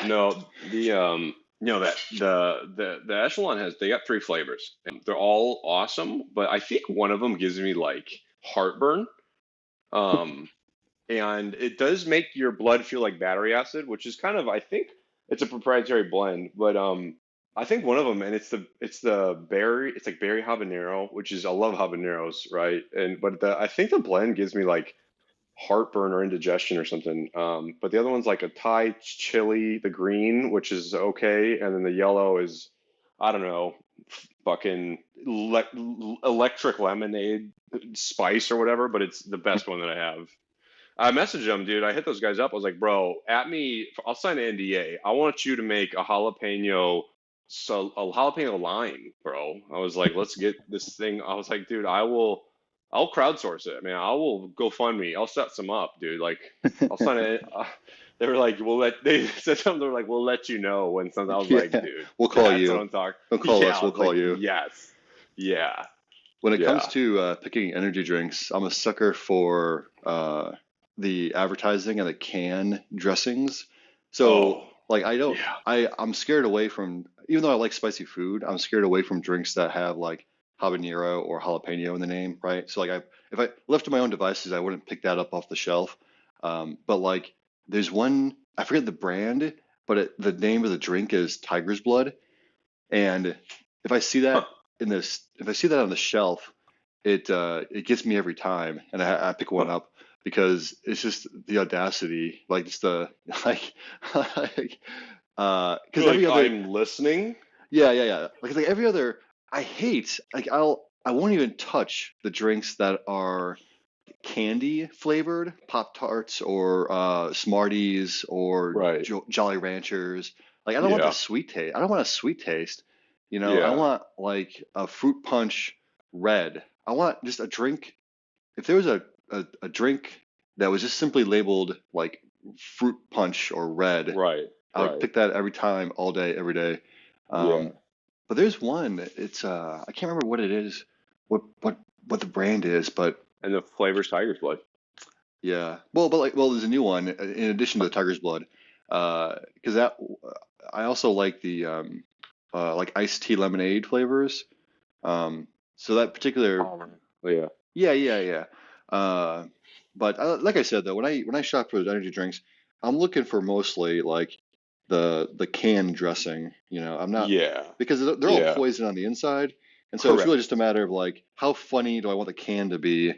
No, that the Echelon they got three flavors. And they're all awesome, but I think one of them gives me like heartburn. Um, and it does make your blood feel like battery acid, which is kind of, I think it's a proprietary blend, but I think one of them, and it's the berry, it's like berry habanero, which is, I love habaneros, right? And but I think the blend gives me like heartburn or indigestion or something. But the other one's like a Thai chili, the green, which is okay, and then the yellow is, I don't know, fucking electric lemonade spice or whatever, but it's the best one that I have. I messaged them, dude. I hit those guys up. I was like, bro, at me, I'll sign an NDA. I want you to make a jalapeno lime, bro. I was like, let's get this thing. I was like, dude, I'll crowdsource it, man. I will go fund me. I'll set some up, dude. Like, I'll sign it. They were like, they said something. They were like, we'll let you know when something. I was like, Yeah, dude, we'll call that's what you. I'm talking. Don't call Yeah, us. I We'll was like, call you. yes, yeah, When it comes yeah. to picking energy drinks, I'm a sucker for the advertising and the can dressings. So, Oh, like, yeah. I'm scared away from, even though I like spicy food, I'm scared away from drinks that have like habanero or jalapeno in the name, right? So, like, if I left to my own devices, I wouldn't pick that up off the shelf. But like, there's one, I forget the brand, but the name of the drink is Tiger's Blood. And if I see Huh. that if I see that on the shelf, it gets me every time, and I pick one Huh. up because it's just the audacity, like just the like, because You're every like, other, I'm listening. yeah, like every other, I hate, like I won't even touch the drinks that are candy flavored, Pop Tarts or Smarties or Right. Jolly Ranchers. Like I don't want the Yeah. sweet taste. I don't want a sweet taste. I Yeah. want like a fruit punch red. I want just a drink. If there was a drink that was just simply labeled like fruit punch or red, Right. I would Right. pick that every time, all day, every day. Yeah. Um, but there's one. It's I can't remember what it is, what the brand is, but And the flavor's tiger's blood. yeah. Well, there's a new one in addition to the Tiger's Blood. Because that I also like the like iced tea lemonade flavors. So that particular, Palmer. Yeah. yeah. Uh, but like I said though, when I shop for energy drinks, I'm looking for mostly like the can dressing. I'm not, Yeah. because they're all Yeah. poison on the inside, and so it's really just a Correct. matter of like how funny do I want the can to be.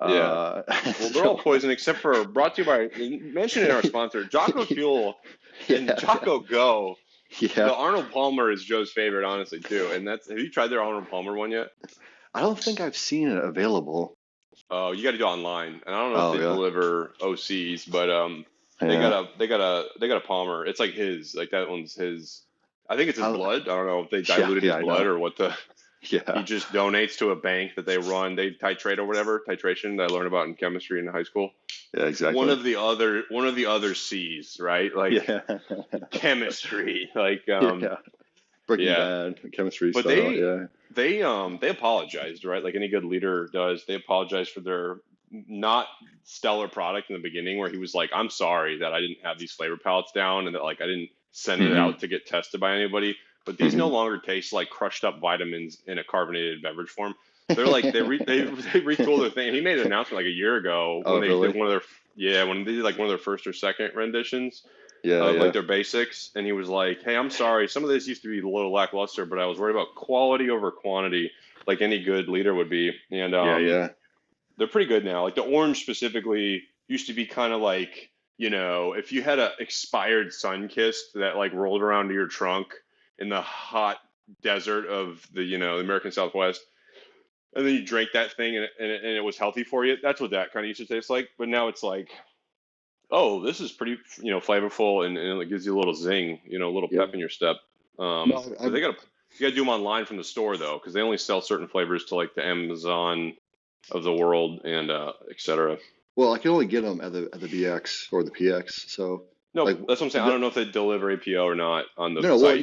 Yeah. Uh, Well, they're all so poison except for, brought to you by, mentioned in our sponsor, Jocko Fuel and yeah, yeah, Jocko Go. yeah. The Arnold Palmer is Joe's favorite, honestly, too. And have you tried their Arnold Palmer one yet? I don't think I've seen it available. Oh, you got to do it online. And I don't know if Oh they yeah, deliver OCs, but yeah. they got a Palmer. It's like his, like that one's his. I think it's his I, blood. I don't know if they yeah, diluted yeah. his I blood know. or what the. He Yeah. just donates to a bank that they run. They titrate or whatever titration that I learned about in chemistry in high school. Yeah. Exactly. One of the other C's, right? Like Yeah. chemistry, like Yeah. Breaking yeah. Bad, chemistry But style. Yeah. they apologized, right? Like any good leader does. They apologized for their not stellar product in the beginning, where he was like, "I'm sorry that I didn't have these flavor palettes down, and that like I didn't send it Hmm. out to get tested by anybody." But these no Hmm. longer taste like crushed up vitamins in a carbonated beverage form. They're like they retooled their thing. He made an announcement like a year ago Oh when they did really? one of their, yeah, when they did like one of their first or second renditions Yeah. of like Yeah. their basics, and he was like, "Hey, I'm sorry. Some of this used to be a little lackluster, but I was worried about quality over quantity, like any good leader would be." And Yeah. Yeah. they're pretty good now. Like the orange specifically used to be kind of like, if you had a expired Sunkist that like rolled around to your trunk in the hot desert of the American Southwest, and then you drank that thing and it was healthy for you. That's what that kind of used to taste like. But now it's like, oh, this is pretty, flavorful, and it gives you a little zing, a little Yeah. pep in your step. No, But you gotta do them online from the store though, because they only sell certain flavors to like the Amazon of the world and et cetera. well, I can only get them at the BX or the PX. So No, like that's what I'm saying. I the, don't know if they deliver APO or not on the no, well, site.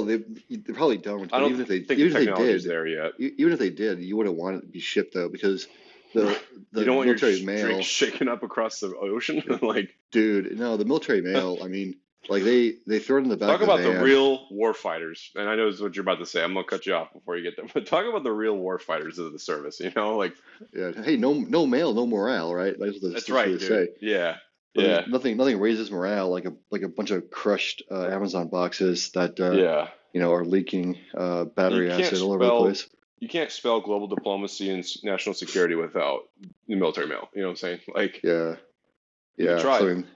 they probably don't. I But don't think the even if they technology's did, there yet. even if they did, you wouldn't want it to be shipped though, because the You the don't want your military drink mail, shaken up across the ocean, like dude. No, the military mail. I mean, Like they throw it in the back Talk of the about the van. real war fighters, and I know this is what you're about to say. I'm gonna cut you off before you get there, but talk about the real war fighters of the service. Like Yeah, hey, no mail, no morale, right? that's That's what right, they dude. say. Yeah, But there's yeah, nothing raises morale like a bunch of crushed Amazon boxes that yeah. are leaking You battery can't acid all over the spell place. you can't spell global diplomacy and national security without the military mail. You know what I'm saying? Like Yeah, you could yeah. try So I it. mean,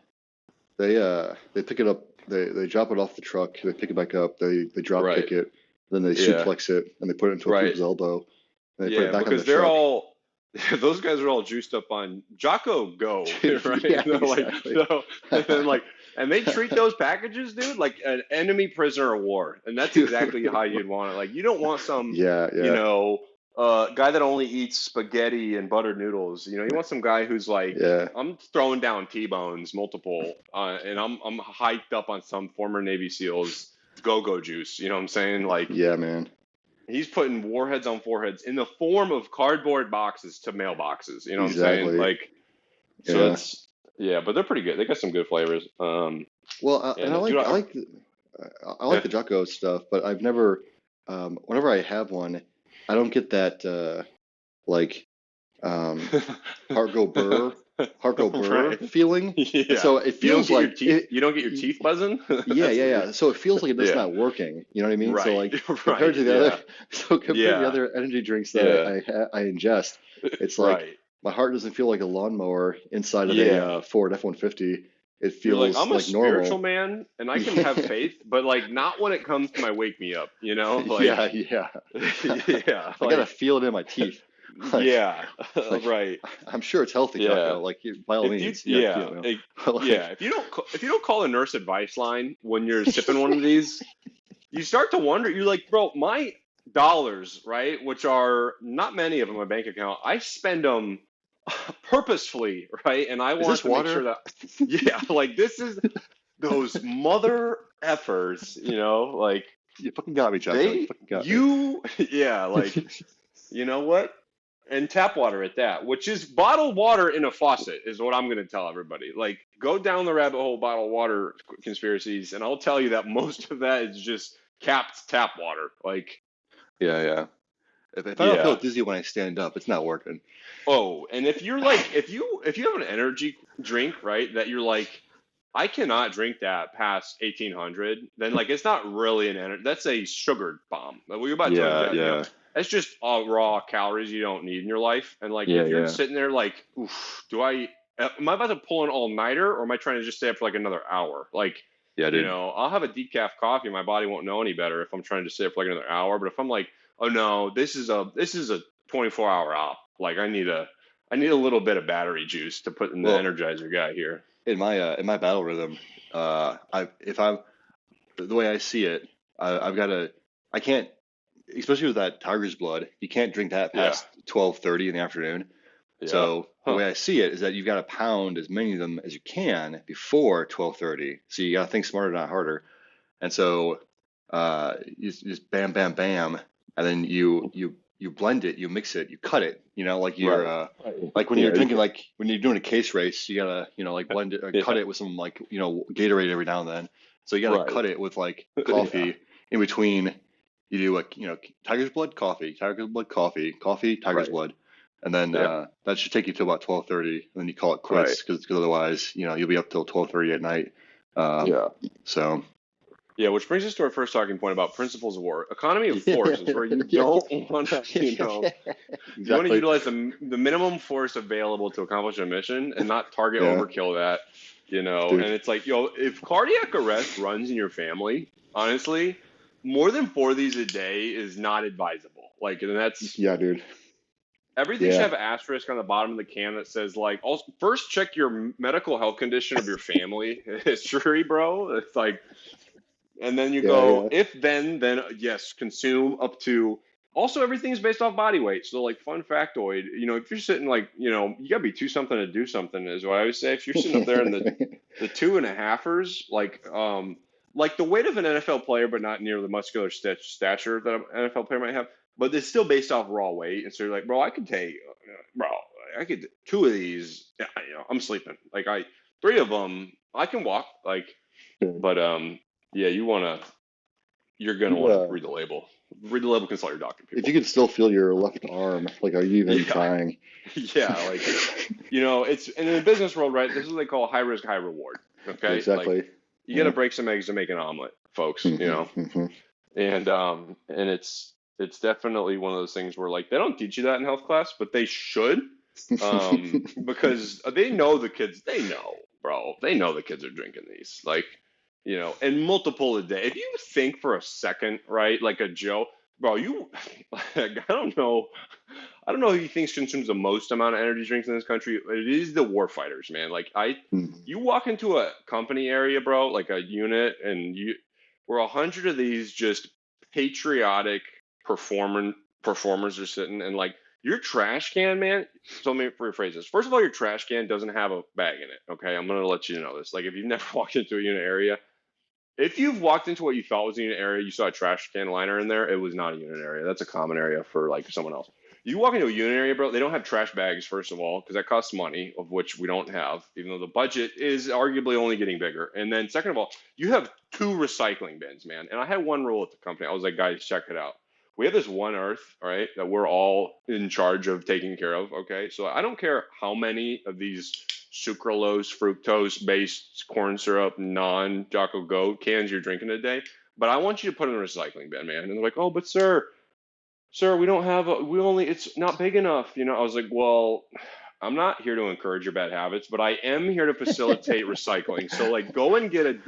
they pick it up, they drop it off the truck, they pick it back up, they drop Right. kick it, then they Yeah. suplex it and they put it into a Right. people's elbow and they put it Yeah, back on the because they're truck. all those guys are all juiced up on Jocko Go, right? Yeah, They're like exactly. so and like and they treat those packages, dude, like an enemy prisoner of war. And that's exactly how you'd want it. Like you don't want some, Yeah, you yeah, know, guy that only eats spaghetti and buttered noodles. You want some guy who's like, yeah, I'm throwing down T-bones multiple, and I'm hyped up on some former Navy SEALs go-go juice. You know what I'm saying? Like yeah, man. he's putting warheads on foreheads in the form of cardboard boxes to mailboxes. You know what I'm saying? Exactly. Like, so Yeah. it's yeah, but they're pretty good. They got some good flavors. Well, and And dude, I like the Jocko stuff, but I've never, whenever I have one, I don't get that like um, Hargo Burr, Hargo Burr right, feeling. And yeah. so it feels like You don't get your teeth buzzing. yeah, That's yeah, what yeah. So it feels like it's yeah, not working. You know what I mean? So right, like right, compared to the other, yeah, so compared to the yeah, other energy drinks that yeah, I ingest, it's like right, my heart doesn't feel like a lawnmower inside of a yeah. Ford F-150. It You're like, feels I'm a like spiritual normal. man and I can have faith, but like not when it comes to my wake me up, Yeah, Like yeah. yeah, I gotta like feel it in my teeth. Like, yeah, like right. I'm sure it's healthy, Yeah. Jocko. Like by all If you means, you gotta yeah, feel it. it, But yeah, like, if you don't call a nurse advice line when you're sipping one of these, you start to wonder, you're like, bro, my dollars, right, which are not many of them in my bank account, I spend them purposefully, right? And I is this want to make sure water? that yeah, like this is those mother effers, like You fucking got me, Jocko. You they fucking got me. you yeah, like you know what? And tap water at that, which is bottled water in a faucet, is what I'm going to tell everybody. Like, go down the rabbit hole bottled water conspiracies, and I'll tell you that most of that is just capped tap water. Like, Yeah, yeah. If I don't feel yeah. dizzy when I stand up, it's not working. Oh, and if you're like, if you have an energy drink, right, that you're like, I cannot drink that past 1800, then like it's not really an energy. That's a sugar bomb. Like, what you're about to Yeah, ingest, yeah, that's just all raw calories you don't need in your life. And like, yeah, if you're yeah, sitting there like, oof, am I about to pull an all-nighter, or am I trying to just stay up for like another hour? Like, yeah, dude. I'll have a decaf coffee. My body won't know any better if I'm trying to stay up for like another hour. But if I'm like, oh no, this is a 24-hour op. Like, I need a little bit of battery juice to put in the Well, Energizer guy here. in my battle rhythm, I if I'm the way I see it, I've got to, I can't, especially with that tiger's blood, you can't drink that Yeah, past 12:30 in the afternoon. yeah, So the huh. way I see it is that you've got to pound as many of them as you can before 12:30. So you got to think smarter, not harder. And so you just bam, bam, bam, and then you blend it, you mix it, you cut it. Like you're Right. Right. like when you're Yeah, drinking, like when you're doing a case race, you gotta like blend it or cut yeah, it with some like Gatorade every now and then. So you gotta right. cut it with like Yeah, coffee in between. You do like tiger's blood, tiger's blood, coffee, tiger's right. blood, and then Yeah, that should take you to about 12:30, and then you call it right. quits because otherwise you'll be up till 12:30 at night. Um, Yeah. so Yeah, which brings us to our first talking point about principles of war. Economy of force is where you yeah, don't want to, you want to exactly. utilize the minimum force available to accomplish a mission and not target Yeah, overkill that, and dude. it's like, if cardiac arrest runs in your family, honestly, more than four of these a day is not advisable. Like, and that's Yeah, dude. everything should Yeah. have an asterisk on the bottom of the can that says like, also first check your medical health condition of your family history, bro. It's like, and then you Yeah, go, yeah. if then yes, consume up to. Also, everything's based off body weight. So, like, fun factoid, if you're sitting like, you gotta be two something to do something, is what I always say. If you're sitting up there in the two and a halfers, like the weight of an NFL player, but not near the muscular stature that an NFL player might have. But it's still based off raw weight, and so you're like, bro, I could two of these. Yeah, I'm sleeping. Like three of them, I can walk. Like, Good. But yeah, you're gonna You, want to read the label. Read the label, consult your doctor, if you people. can still feel your left arm, like, are you even Yeah, trying? yeah, like it's and in the business world, right? This is what they call high risk, high reward. Okay, like Exactly. you got to Yeah. break some eggs to make an omelet, folks. Hmm. Hmm. And it's definitely one of those things where like they don't teach you that in health class, but they should, because they know the kids. They know, bro. They know the kids are drinking these, like, and multiple a day. If you think for a second, right, like a Joe, bro, like, I don't know who you think consumes the most amount of energy drinks in this country. It is the war fighters, man. Like you walk into a company area, bro, like a unit, and where 100 of these just patriotic performers are sitting, and like your trash can, man. So let me rephrase this. First of all, your trash can doesn't have a bag in it. Okay, I'm gonna let you know this. Like if you've never walked into a unit area, if you've walked into what you thought was a unit area, you saw a trash can liner in there, it was not a unit area. That's a common area for like someone else. You walk into a unit area, bro, they don't have trash bags, first of all, because that costs money, of which we don't have, even though the budget is arguably only getting bigger. And then, second of all, you have two recycling bins, man. And I had one rule at the company. I was like, guys, check it out. We have this one earth, right, that we're all in charge of taking care of, okay? So I don't care how many of these sucralose, fructose based corn syrup, non Jocko Goat cans you're drinking today, but I want you to put it in a recycling bin, man. And they're like, oh, but sir, we don't have we only, it's not big enough. I was like, well, I'm not here to encourage your bad habits, but I am here to facilitate recycling. So like go and get another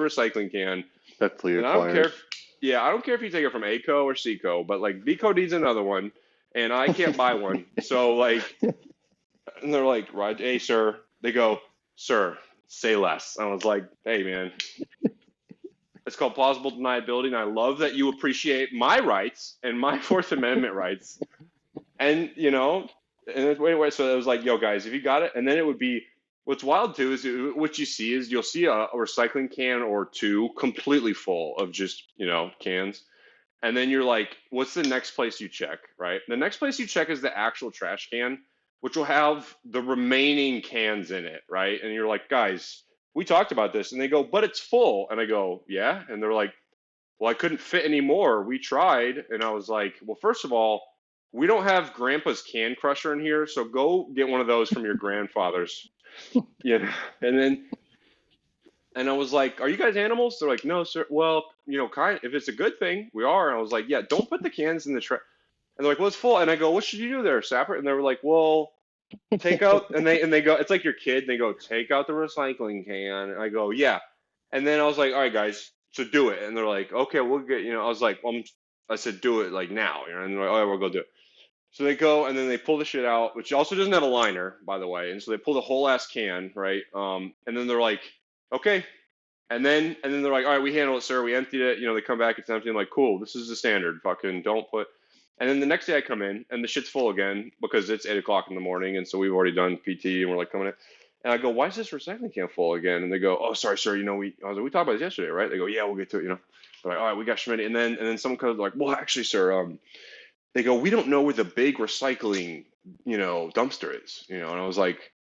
recycling can. Definitely And I don't care required. if, yeah, I don't care if you take it from ACO or CECO, but like BCO needs another one and I can't buy one. So like, and they're like, right, hey, sir. They go, sir, say less. I was like, hey, man, it's called plausible deniability. And I love that you appreciate my rights and my Fourth Amendment rights. And, wait. So it was like, yo, guys, if you got it. And then it would be, what's wild too is what you see is you'll see a recycling can or two completely full of just, cans. And then you're like, what's the next place you check, right? The next place you check is the actual trash can, which will have the remaining cans in it, right? And you're like, guys, we talked about this. And they go, but it's full. And I go, yeah. And they're like, well, I couldn't fit any more. We tried. And I was like, well, first of all, we don't have grandpa's can crusher in here. So go get one of those from your grandfather's. Yeah. And then and I was like, "Are you guys animals?" They're like, "No, sir." Well, kind. If it's a good thing, we are. And I was like, "Yeah, don't put the cans in the trash." And they're like, "Well, it's full." And I go, "What should you do there, Sapper?" And they were like, "Well, take out." And they go, "It's like your kid." And they go, "Take out the recycling can." And I go, "Yeah." And then I was like, "All right, guys, so do it." And they're like, "Okay, we'll get." I was like, I said, "Do it like now." And they're like, "All right, we'll go do it." So they go and then they pull the shit out, which also doesn't have a liner, by the way. And so they pull the whole ass can, right? And then they're like, "Okay." And then they're like, all right, we handle it, sir. We emptied it. They come back, it's empty. I'm like, cool, this is the standard. Fucking don't put. And then the next day I come in and the shit's full again because it's 8 o'clock in the morning. And so we've already done PT and we're like coming in. And I go, why is this recycling can full again? And they go, oh, sorry, sir. I was like, we talked about this yesterday, right? They go, yeah, we'll get to it. They're like, all right, we got Schmidt. And then someone comes like, well, actually, sir, they go, we don't know where the big recycling, dumpster is, And I was like,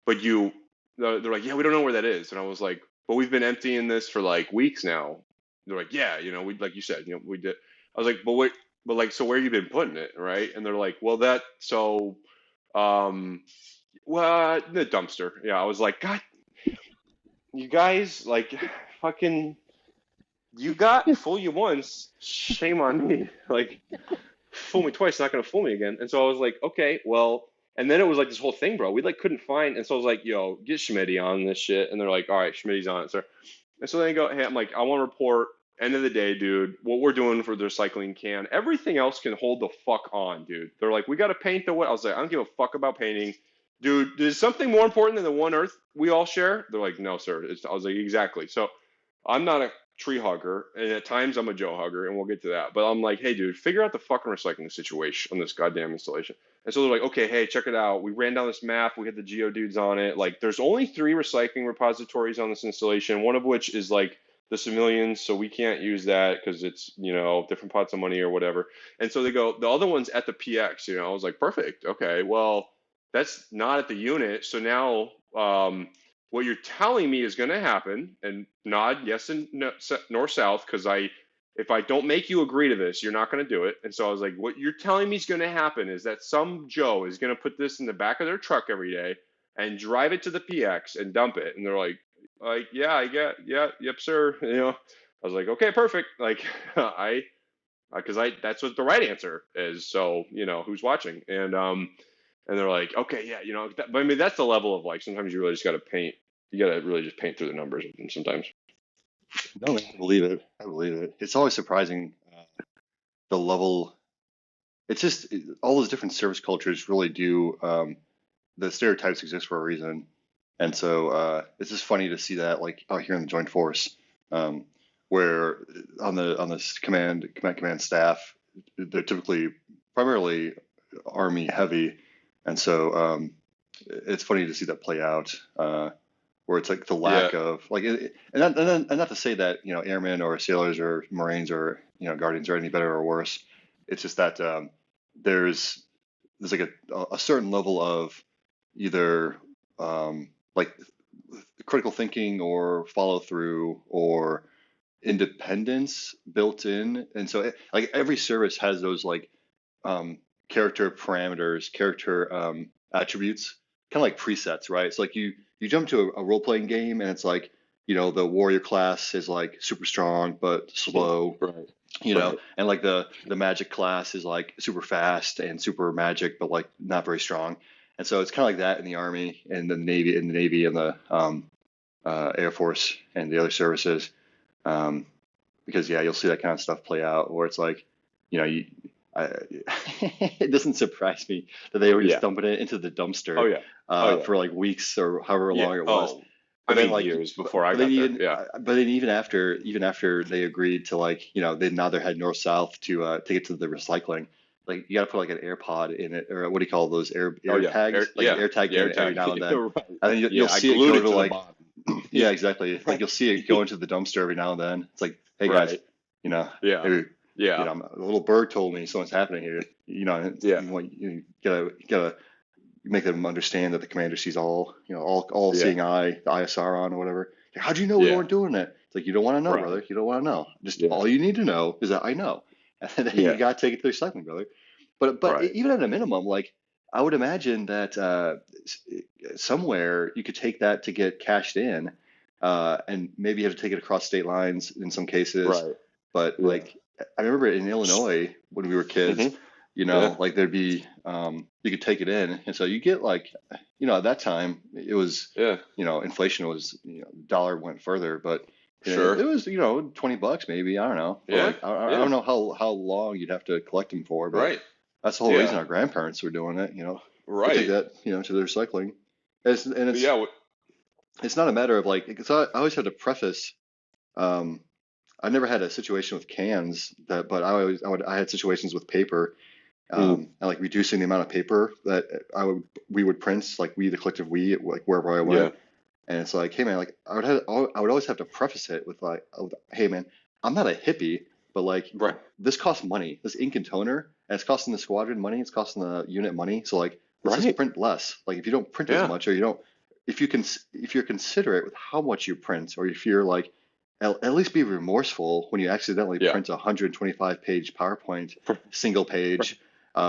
but they're like, yeah, we don't know where that is. And I was like, but we've been emptying this for like weeks now. They're like, yeah, we, like you said, we did. I was like, but like, so where you been putting it, right? And they're like, well, um, well, the dumpster. Yeah, I was like, God, you guys, like, fucking, you got fool you once, shame on me. Like, fool me twice, not gonna fool me again. And so I was like, okay, well, and then it was like this whole thing, bro. We like couldn't find, and so I was like, yo, get Schmitty on this shit. And they're like, all right, Schmitty's on it, sir. And so they go, hey, I'm like, I want to report. End of the day, dude, what we're doing for the recycling can, everything else can hold the fuck on, dude. They're like, we got to paint the what? I was like, I don't give a fuck about painting, dude. Is something more important than the one Earth we all share? They're like, no, sir. I was like, exactly. So I'm not a tree hugger, and at times I'm a Joe hugger, and we'll get to that. But I'm like, hey, dude, figure out the fucking recycling situation on this goddamn installation. And so they're like, okay, hey, check it out. We ran down this map. We had the geodudes on it. Like, there's only 3 recycling repositories on this installation, one of which is like the civilians, so we can't use that because it's, different pots of money or whatever. And so they go, the other one's at the PX. I was like, perfect. Okay, well, that's not at the unit. So now, what you're telling me is going to happen, and nod yes and no, north south, because if I don't make you agree to this, you're not going to do it. And so I was like, what you're telling me is going to happen is that some Joe is going to put this in the back of their truck every day and drive it to the PX and dump it. And they're like, yeah, I get, yeah, yep, sir. I was like, okay, perfect. Like, because that's what the right answer is. So, who's watching? And they're like, okay, yeah, but I mean, that's the level of like, sometimes you really just got to paint. You got to really just paint through the numbers sometimes. No, man, I believe it. I believe it. It's always surprising the level. It's just all those different service cultures really do. The stereotypes exist for a reason, and so it's just funny to see that like out here in the Joint Force, where on the command staff, they're typically primarily Army heavy, and so it's funny to see that play out. Where it's like the Yeah, lack of like, and not to say that airmen or sailors or Marines or Guardians are any better or worse. It's just that there's there's like a certain level of either like critical thinking or follow through or independence built in, and so like every service has those like um, character parameters, character attributes, kind of like presets, right? It's like you jump to a role playing game and it's like the warrior class is like super strong but slow, right, and like the magic class is like super fast and super magic but like not very strong. And so it's kind of like that in the Army and the Navy and the Air Force and the other services. Um, because yeah, you'll see that kind of stuff play out where it's like, you, I, it doesn't surprise me that they were just yeah, dumping it into the oh dumpster yeah, oh yeah, for like weeks or however yeah. long it was. Oh, I But then mean like, years but, before I but then got there. even Yeah, but then even after they agreed to like, they nodded their head north south to take it to the recycling. Like you got to put like an AirPod in it, or what do you call those oh air yeah, tags? Like an yeah, air tag the air in every tag. now and then, Right. and then you'll Yeah, I see it glued go it to to the like, bottom. yeah, Yeah, exactly. Like right, you'll see it go into the dumpster every now and then. It's like, hey guys, right. you know, Yeah, maybe, yeah, a little bird told me something's happening here. yeah, You gotta make them understand that the commander sees all yeah, seeing eye, the ISR on or whatever. Like, how'd you know we yeah, weren't doing that? It's like, you don't want to know, right. brother. You don't want to know. Just Yeah, all you need to know is that I know, and then you yeah, gotta take it to the recycling, brother. But right. even at a minimum, like I would imagine that somewhere you could take that to get cashed in, and maybe you have to take it across state lines in some cases. Right. But Yeah. like I remember in Illinois when we were kids, Hmm. Yeah. like there'd be you could take it in, and so you get like at that time it was Yeah. inflation was the dollar went further, but Sure. it was $20 maybe, I don't know, but Yeah. like I Yeah. don't know how long you'd have to collect them for, but Right. that's the whole reason Yeah. our grandparents were doing it. They take Right. that to the recycling. And But yeah. it's not a matter of like, because I always had to preface. Um, I never had a situation with cans but I had situations with paper, Mm, and like reducing the amount of paper that we would print, like the collective we, like wherever I yeah. went. And it's like, hey man, like I would always have to preface it with like, hey man, I'm not a hippie, but like Right. this costs money. This ink and toner, and it's costing the squadron money. It's costing the unit money. So like, let's just Right. print less. Like if you don't print as Yeah. much, or you don't, if you're considerate with how much you print, or if you're like, at least be remorseful when you accidentally Yeah. print a 125-page PowerPoint single page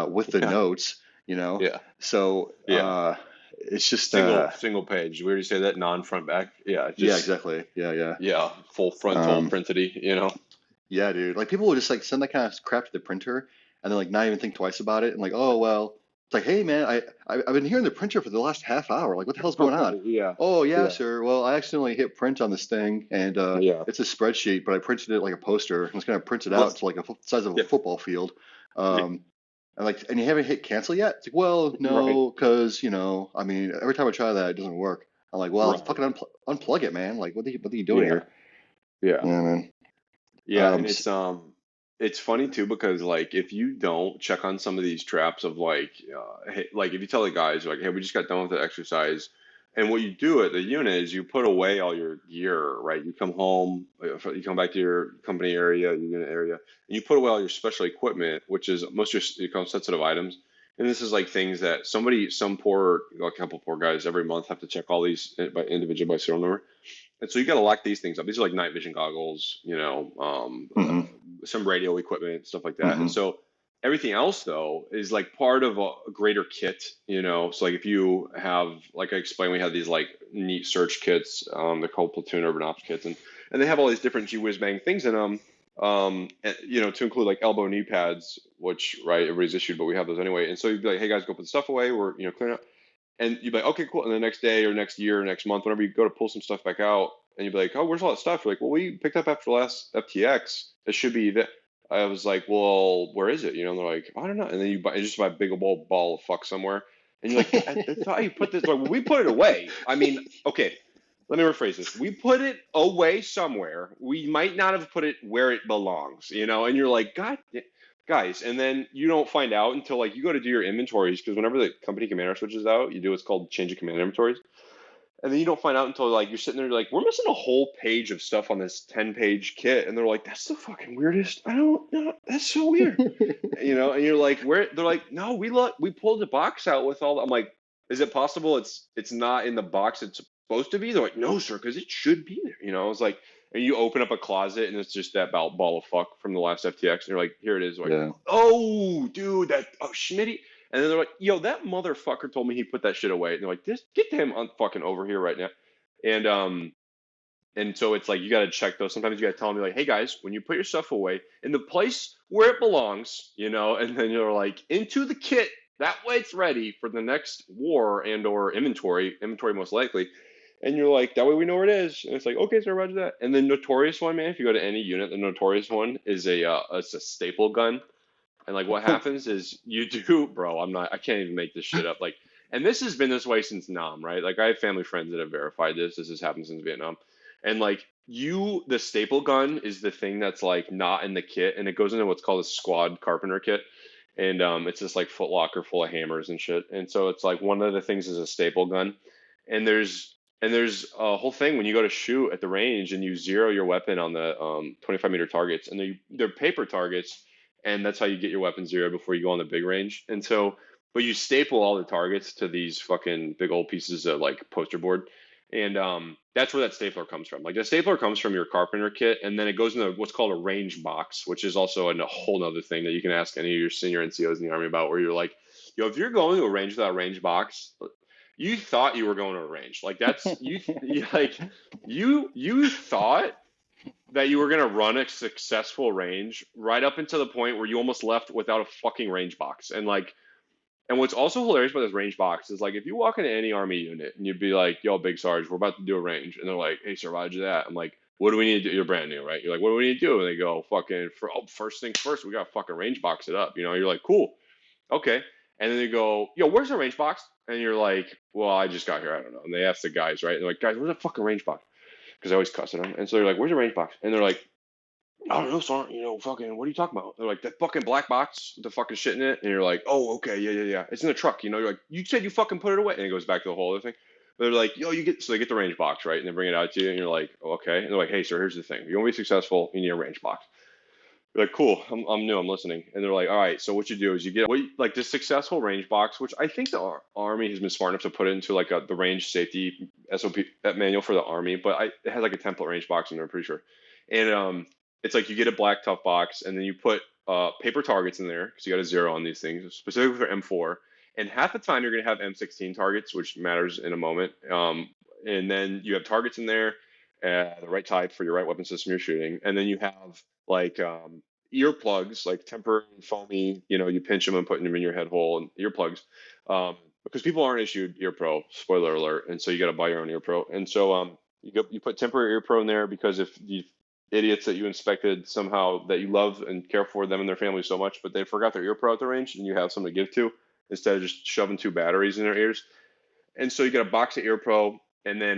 with the Yeah. notes. Yeah. So Yeah. it's just Single page. We already say that non-front back. Yeah. yeah, Just exactly. Yeah. yeah. Full frontal Um, printedy. yeah, dude. Like people will just like send that kind of crap to the printer and then like not even think twice about it and like, oh well, it's like, hey man, I've been hearing the printer for the last half hour. Like what the hell's going on? Yeah. Oh yeah, Yeah. sir. Well, I accidentally hit print on this thing and Yeah. it's a spreadsheet, but I printed it like a poster. I was gonna print it Well, out to like a size of a yeah. football field. Yeah. Um, and you haven't hit cancel yet? It's like, well, Right. no, because I mean, every time I try that, it doesn't work. I'm like, well, Right. fucking unplug it, man. Like, what are you doing Yeah. here? Yeah. Yeah, man. Yeah, Um, and s- it's funny too because like if you don't check on some of these traps of like hey, like if you tell the guys like hey we just got done with the exercise, and what you do at the unit is you put away all your gear, right? You come home, you come back to your company area, your unit area, and you put away all your special equipment, which is most of your sensitive items, And this is like things that some poor, like a couple poor guys every month have to check all these by individual by serial number. And so you got to lock these things up. These are like night vision goggles, Hmm. some radio equipment, stuff like that. And Hmm. so everything else though is like part of a greater kit, you know. So like if you have, like I explained, we have these like neat search kits, they're called Platoon Urban Ops kits, and they have all these different gee whiz bang things in them, to include like elbow knee pads, which right everybody's issued, but we have those anyway. And so you'd be like, hey guys, go put the stuff away. We're clearing up. And you'd be like, okay, cool. And the next day or next year or next month, whenever you go to pull some stuff back out, and you'd be like, oh, where's all that stuff? You're like, well, we picked up after the last FTX. It should be that. I was like, well, where is it? And they're like, I don't know. And then you just buy a big old ball of fuck somewhere. And you're like, I thought you put this, like, well, we put it away. I mean, okay, let me rephrase this. We put it away somewhere. We might not have put it where it belongs, and you're like, God, guys, and then you don't find out until like you go to do your inventories because whenever the company commander switches out, you do what's called change of command inventories, and then you don't find out until like you're sitting there you're like, we're missing a whole page of stuff on this 10-page kit, and they're like, that's the fucking weirdest. I don't know, that's so weird, and you're like, where? They're like, no, we pulled the box out with all. I'm like, is it possible it's not in the box it's supposed to be? They're like, no, sir, because it should be there. I was like, and you open up a closet and it's just that ball of fuck from the last FTX, and you're like, here it is. Like, Yeah. oh, dude, Schmitty. And then they're like, yo, that motherfucker told me he put that shit away. And they're like, just get him on fucking over here right now. And so it's like you got to check those. Sometimes you got to tell them like, hey guys, when you put your stuff away in the place where it belongs, and then you're like into the kit. That way it's ready for the next war and or inventory most likely. And you're like, that way we know where it is. And it's like, okay, sir, roger that. And the notorious one, man, if you go to any unit, the notorious one is it's a staple gun. And like what happens is you do, bro, I can't even make this shit up. Like, and this has been this way since Nam, right? Like I have family friends that have verified this. This has happened since Vietnam. And like the staple gun is the thing that's like not in the kit, and it goes into what's called a squad carpenter kit. And it's just like Foot Locker full of hammers and shit. And so it's like one of the things is a staple gun. And there's a whole thing when you go to shoot at the range and you zero your weapon on the 25-meter targets, and they're paper targets, and that's how you get your weapon zero before you go on the big range. And so, but you staple all the targets to these fucking big old pieces of like poster board, and that's where that stapler comes from. Like the stapler comes from your carpenter kit, and then it goes into what's called a range box, which is also a whole other thing that you can ask any of your senior NCOs in the Army about, where you're like, yo, if you're going to a range without a range box, you thought you were going to a range. Like that's you thought that you were going to run a successful range right up until the point where you almost left without a fucking range box. And what's also hilarious about this range box is like if you walk into any Army unit and you'd be like, yo, Big Sarge, we're about to do a range. And they're like, hey, sir, why'd you do that? I'm like, what do we need to do? You're brand new, right? You're like, what do we need to do? And they go, first things first, we got to fucking range box it up. You're like, cool. Okay. And then they go, yo, where's the range box? And you're like, well, I just got here. I don't know. And they ask the guys, right? And they're like, guys, where's the fucking range box? Because I always cuss at them. And so they're like, where's your range box? And they're like, I don't know, sir. Fucking, what are you talking about? They're like, that fucking black box with the fucking shit in it. And you're like, oh, okay, yeah. It's in the truck. You're like, you said you fucking put it away. And it goes back to the whole other thing. But they're like, yo, so they get the range box, right? And they bring it out to you. And you're like, oh, okay. And they're like, hey, sir, here's the thing. You want to be successful, you need a range box. You're like, cool, I'm new, I'm listening. And they're like, all right, so what you do is you get like this successful range box, which I think the Army has been smart enough to put it into like the range safety SOP manual for the Army, but it has like a template range box in there, I'm pretty sure. And it's like you get a black tough box, and then you put paper targets in there because you got a zero on these things, specifically for M4. And half the time you're gonna have M16 targets, which matters in a moment. And then you have targets in there, the right type for your right weapon system you're shooting, and then you have like earplugs, like temporary foamy, you pinch them and put them in your head hole, and earplugs, because people aren't issued ear pro, spoiler alert, and so you got to buy your own ear pro. And so you put temporary ear pro in there because if the idiots that you inspected somehow that you love and care for them and their family so much, but they forgot their ear pro at the range, and you have something to give to instead of just shoving two batteries in their ears. And so you got a box of ear pro, and then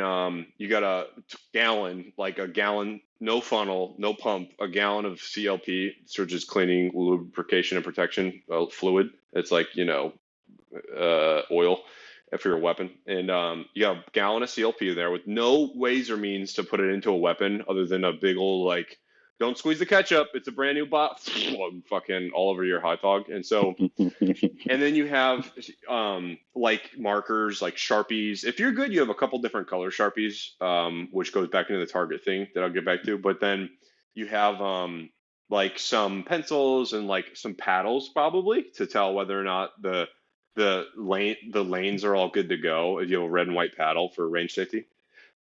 you got a gallon, like a gallon, no funnel, no pump, a gallon of CLP, so just cleaning, lubrication, and protection fluid. It's like oil for your weapon, and you got a gallon of CLP there with no ways or means to put it into a weapon other than a big old like Don't squeeze the ketchup. It's a brand new bottle. Fucking all over your hot dog. And so, and then you have like markers, like Sharpies. If you're good, you have a couple different color Sharpies, which goes back into the Target thing that I'll get back to. But then you have like some pencils and like some paddles probably to tell whether or not the lanes are all good to go. You have a red and white paddle for range safety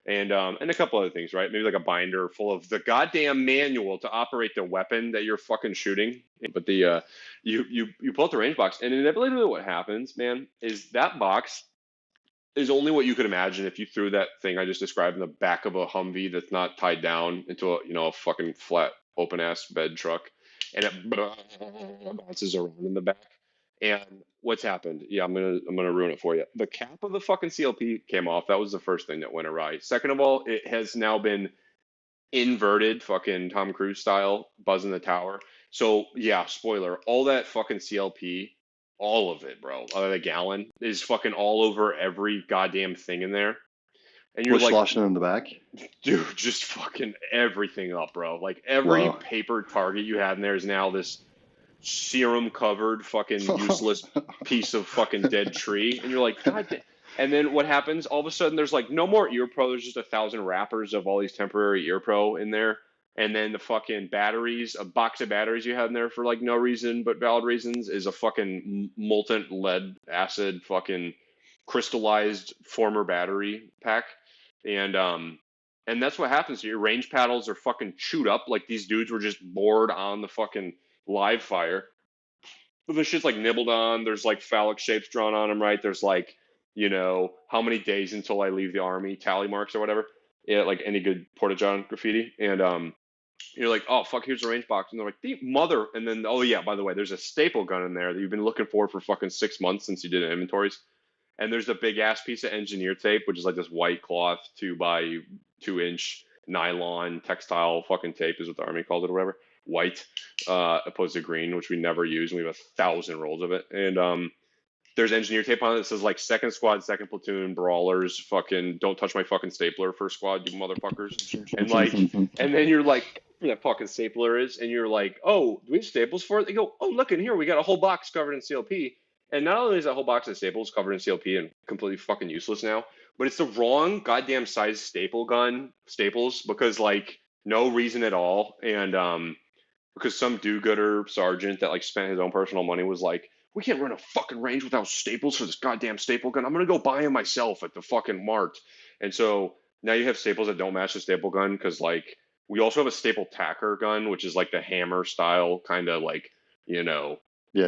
and a couple other things, right? Maybe like a binder full of the goddamn manual to operate the weapon that you're fucking shooting. But you pull out the range box, and inevitably what happens, man, is that box is only what you could imagine if you threw that thing I just described in the back of a Humvee that's not tied down into a fucking flat open ass bed truck, and it bounces around in the back. And what's happened? Yeah, I'm gonna ruin it for you. The cap of the fucking CLP came off. That was the first thing that went awry. Second of all, it has now been inverted, fucking Tom Cruise style, buzz in the tower. So yeah, spoiler, all that fucking CLP, all of it, bro, the gallon is fucking all over every goddamn thing in there. And you're Was like, sloshing in the back? dude, just fucking everything up, bro. Like every Wow. paper target you had in there is now this serum covered fucking useless piece of fucking dead tree. And you're like, God damn. And then what happens? All of a sudden, there's like no more ear pro. There's just 1,000 wrappers of all these temporary ear pro in there. And then the fucking batteries, a box of batteries you had in there for like no reason but valid reasons, is a fucking molten lead acid fucking crystallized former battery pack. And that's what happens. Your range paddles are fucking chewed up. Like these dudes were just bored on the fucking live fire. But the shit's like nibbled on. There's like phallic shapes drawn on them, right? There's like, how many days until I leave the army, tally marks or whatever. Yeah, like any good Porta-John graffiti. And you're like, oh fuck, here's the range box. And they're like, the mother. And then, oh yeah, by the way, there's a staple gun in there that you've been looking for fucking 6 months since you did inventories. And there's a big ass piece of engineer tape, which is like this white cloth 2 by 2 inch nylon textile fucking tape is what the army called it or whatever. White, opposed to green, which we never use, and we have 1,000 rolls of it. And there's engineer tape on it that says like second squad, second platoon, brawlers, fucking don't touch my fucking stapler, first squad, you motherfuckers. And like, and then you're like, where that fucking stapler is, and you're like, oh, do we have staples for it? They go, oh, look in here, we got a whole box covered in CLP. And not only is that whole box of staples covered in CLP and completely fucking useless now, but it's the wrong goddamn size staples because like no reason at all. And because some do-gooder sergeant that like spent his own personal money was like, we can't run a fucking range without staples for this goddamn staple gun. I'm gonna go buy them myself at the fucking mart. And so now you have staples that don't match the staple gun because like we also have a staple tacker gun, which is like the hammer style kind of like Yeah.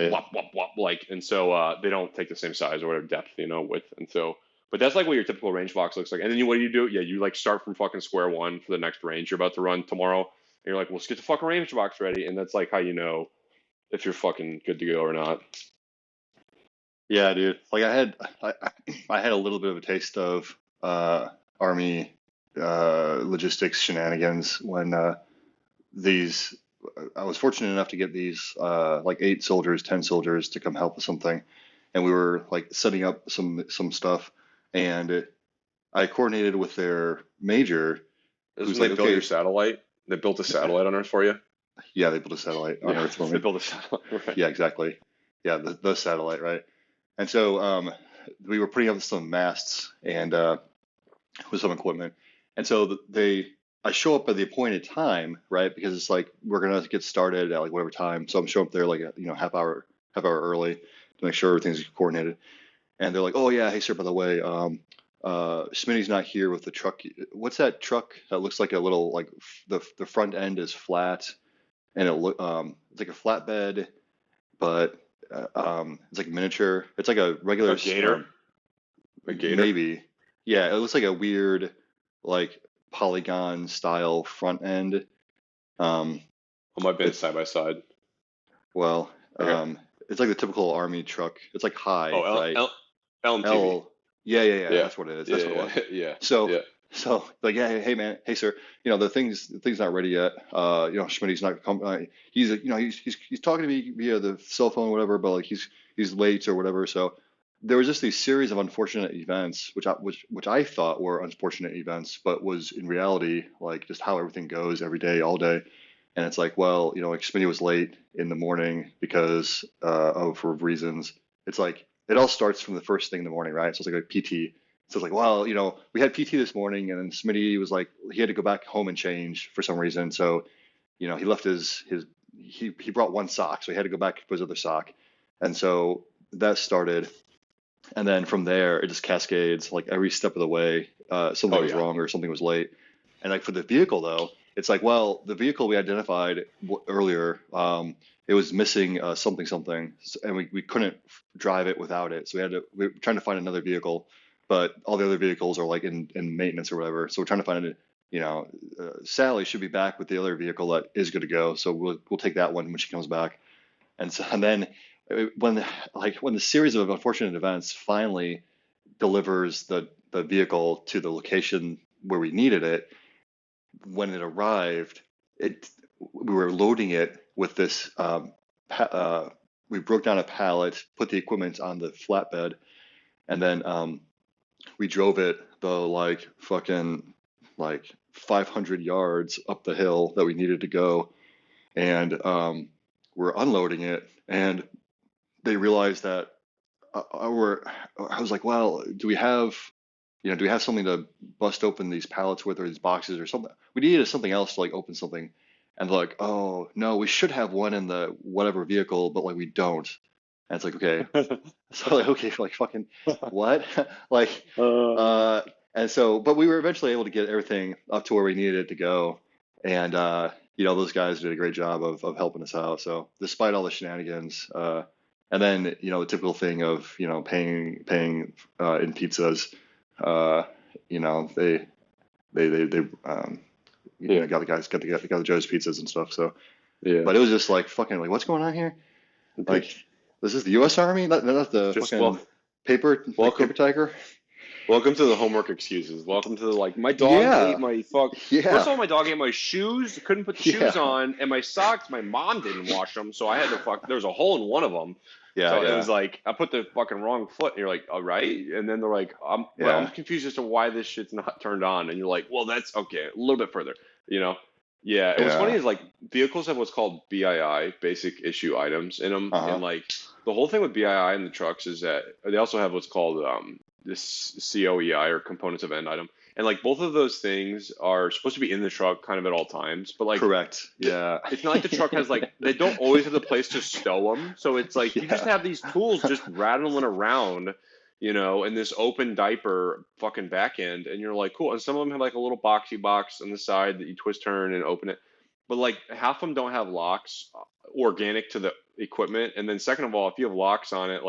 wop wop wop like. And so they don't take the same size or whatever depth width. And so but that's like what your typical range box looks like. And then what do? Yeah, you like start from fucking square one for the next range you're about to run tomorrow. And you're like, well, let's get the fucking range box ready. And that's like how you know if you're fucking good to go or not. Yeah, dude. Like I had a little bit of a taste of Army logistics shenanigans when I was fortunate enough to get these like 8 soldiers, 10 soldiers to come help with something, and we were like setting up some stuff, and I coordinated with their major, who's They like, built okay, your satellite? They built a satellite on Earth for you? yeah, they built a satellite on Earth for They me. built a satellite, right? Yeah, exactly. Yeah, the satellite, right? And so we were putting up some masts and with some equipment. And so I show up at the appointed time, right? Because it's like we're gonna get started at like whatever time. So I'm showing up there like half hour early to make sure everything's coordinated. And they're like, oh yeah, hey sir, by the way, Smitty's not here with the truck. What's that truck that looks like a little like the front end is flat and it's like a flatbed, but it's like miniature. It's like a regular A gator? A gator? maybe. Yeah, it looks like a weird like polygon style front end. Um, On my bench it's side by side. well, Okay. it's like the typical army truck. It's like high, Oh, right? LMTV. Yeah. Yeah. That's what it is. That's what it was. Yeah. So, Yeah. so like, yeah, hey man, hey sir, the thing's not ready yet. Schmitty's not come. He's talking to me via the cell phone, or whatever, but like he's late or whatever. So there was just these series of unfortunate events, which I thought were unfortunate events, but was in reality like just how everything goes every day, all day. And it's like, well, like Smitty was late in the morning because of reasons. It's like it all starts from the first thing in the morning, right? So it's like a PT. So it's like, well, we had PT this morning, and then Smitty was like, he had to go back home and change for some reason. So, he left he brought one sock, so he had to go back for his other sock, and so that started. And then from there, it just cascades like every step of the way. Something Oh was yeah. wrong or something was late. And like for the vehicle, though, it's like, well, the vehicle we identified earlier, it was missing something, and we couldn't drive it without it. So we were trying to find another vehicle, but all the other vehicles are like in maintenance or whatever. So we're trying to find Sally should be back with the other vehicle that is good to go. So we'll take that one when she comes back. And then when the series of unfortunate events finally delivers the vehicle to the location where we needed it, when it arrived, we were loading it with this. We broke down a pallet, put the equipment on the flatbed, and then we drove it the fucking 500 yards up the hill that we needed to go, and we're unloading it, and they realized that I was like, well, do we have something to bust open these pallets with, or these boxes or something? We needed something else to open something. And they're like, oh no, we should have one in the whatever vehicle, but we don't. And it's like, okay. So okay, fucking what? And so, but we were eventually able to get everything up to where we needed it to go. And those guys did a great job of helping us out. So despite all the shenanigans, and then the typical thing of paying in pizzas, they got the Joe's pizzas and stuff. So Yeah. but it was just fucking what's going on here? This is the U.S. Army, not the Just fucking paper welcome. paper tiger. Welcome to the homework excuses. Welcome to my dog Yeah. ate my fuck. Yeah. First of all, my dog ate my shoes. Couldn't put the shoes on, and my socks. My mom didn't wash them, so I had to There was a hole in one of them. Yeah. So it was I put the fucking wrong foot, and you're like, all right. And then they're like, I'm confused as to why this shit's not turned on. And you're like, well, that's okay. A little bit further, Yeah. And what's funny is vehicles have what's called BII, basic issue items, in them, and the whole thing with BII in the trucks is that they also have what's called this COEI, or components of end item. And both of those things are supposed to be in the truck kind of at all times, but correct. Yeah. it's not like the truck has they don't always have the place to stow them. So it's you just have these tools just rattling around, in this open diaper fucking back end, and you're like, cool. And some of them have a little boxy box on the side that you twist, turn, and open it. But half of them don't have locks organic to the equipment. And then second of all, if you have locks on it,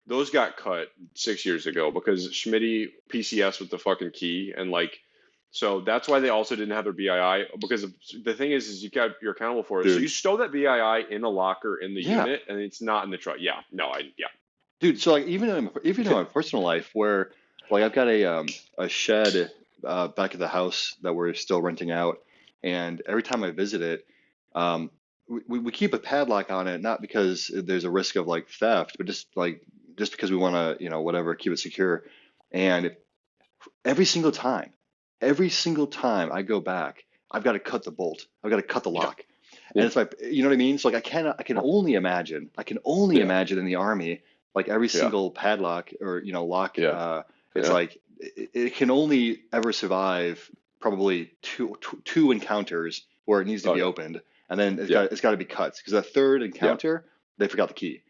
those got cut 6 years ago because Schmitty PCS with the fucking key, and so that's why they also didn't have their BII, because the thing is you're accountable for it. Dude. So you stow that BII in a locker in the unit, and it's not in the truck. Yeah, no, Dude, so even in my personal life, where I've got a shed back at the house that we're still renting out, and every time I visit it, we keep a padlock on it, not because there's a risk of theft, but just because we want to whatever, keep it secure. And every single time I go back, I've got to cut the bolt, I've got to cut the lock. And it's you know what I mean? So I can only imagine in the Army, every single padlock or lock, it's it can only ever survive probably two encounters where it needs to be opened, and then it's got to be cut, because the third encounter they forgot the key.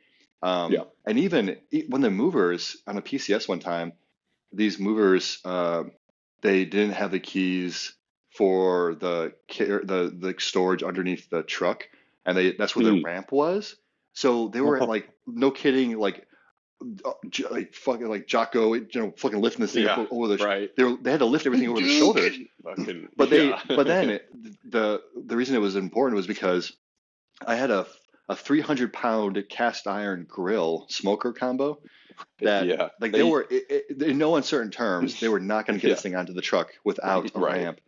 And even when the movers on a PCS one time, these movers they didn't have the keys for the storage underneath the truck, and that's where the ramp was. So they were no kidding, fucking Jocko, fucking lifting this thing up over the. Right. They had to lift everything over the shoulders. But then the reason it was important was because I had a 300-pound cast iron grill smoker combo that they were in no uncertain terms, they were not going to get this thing onto the truck without a ramp.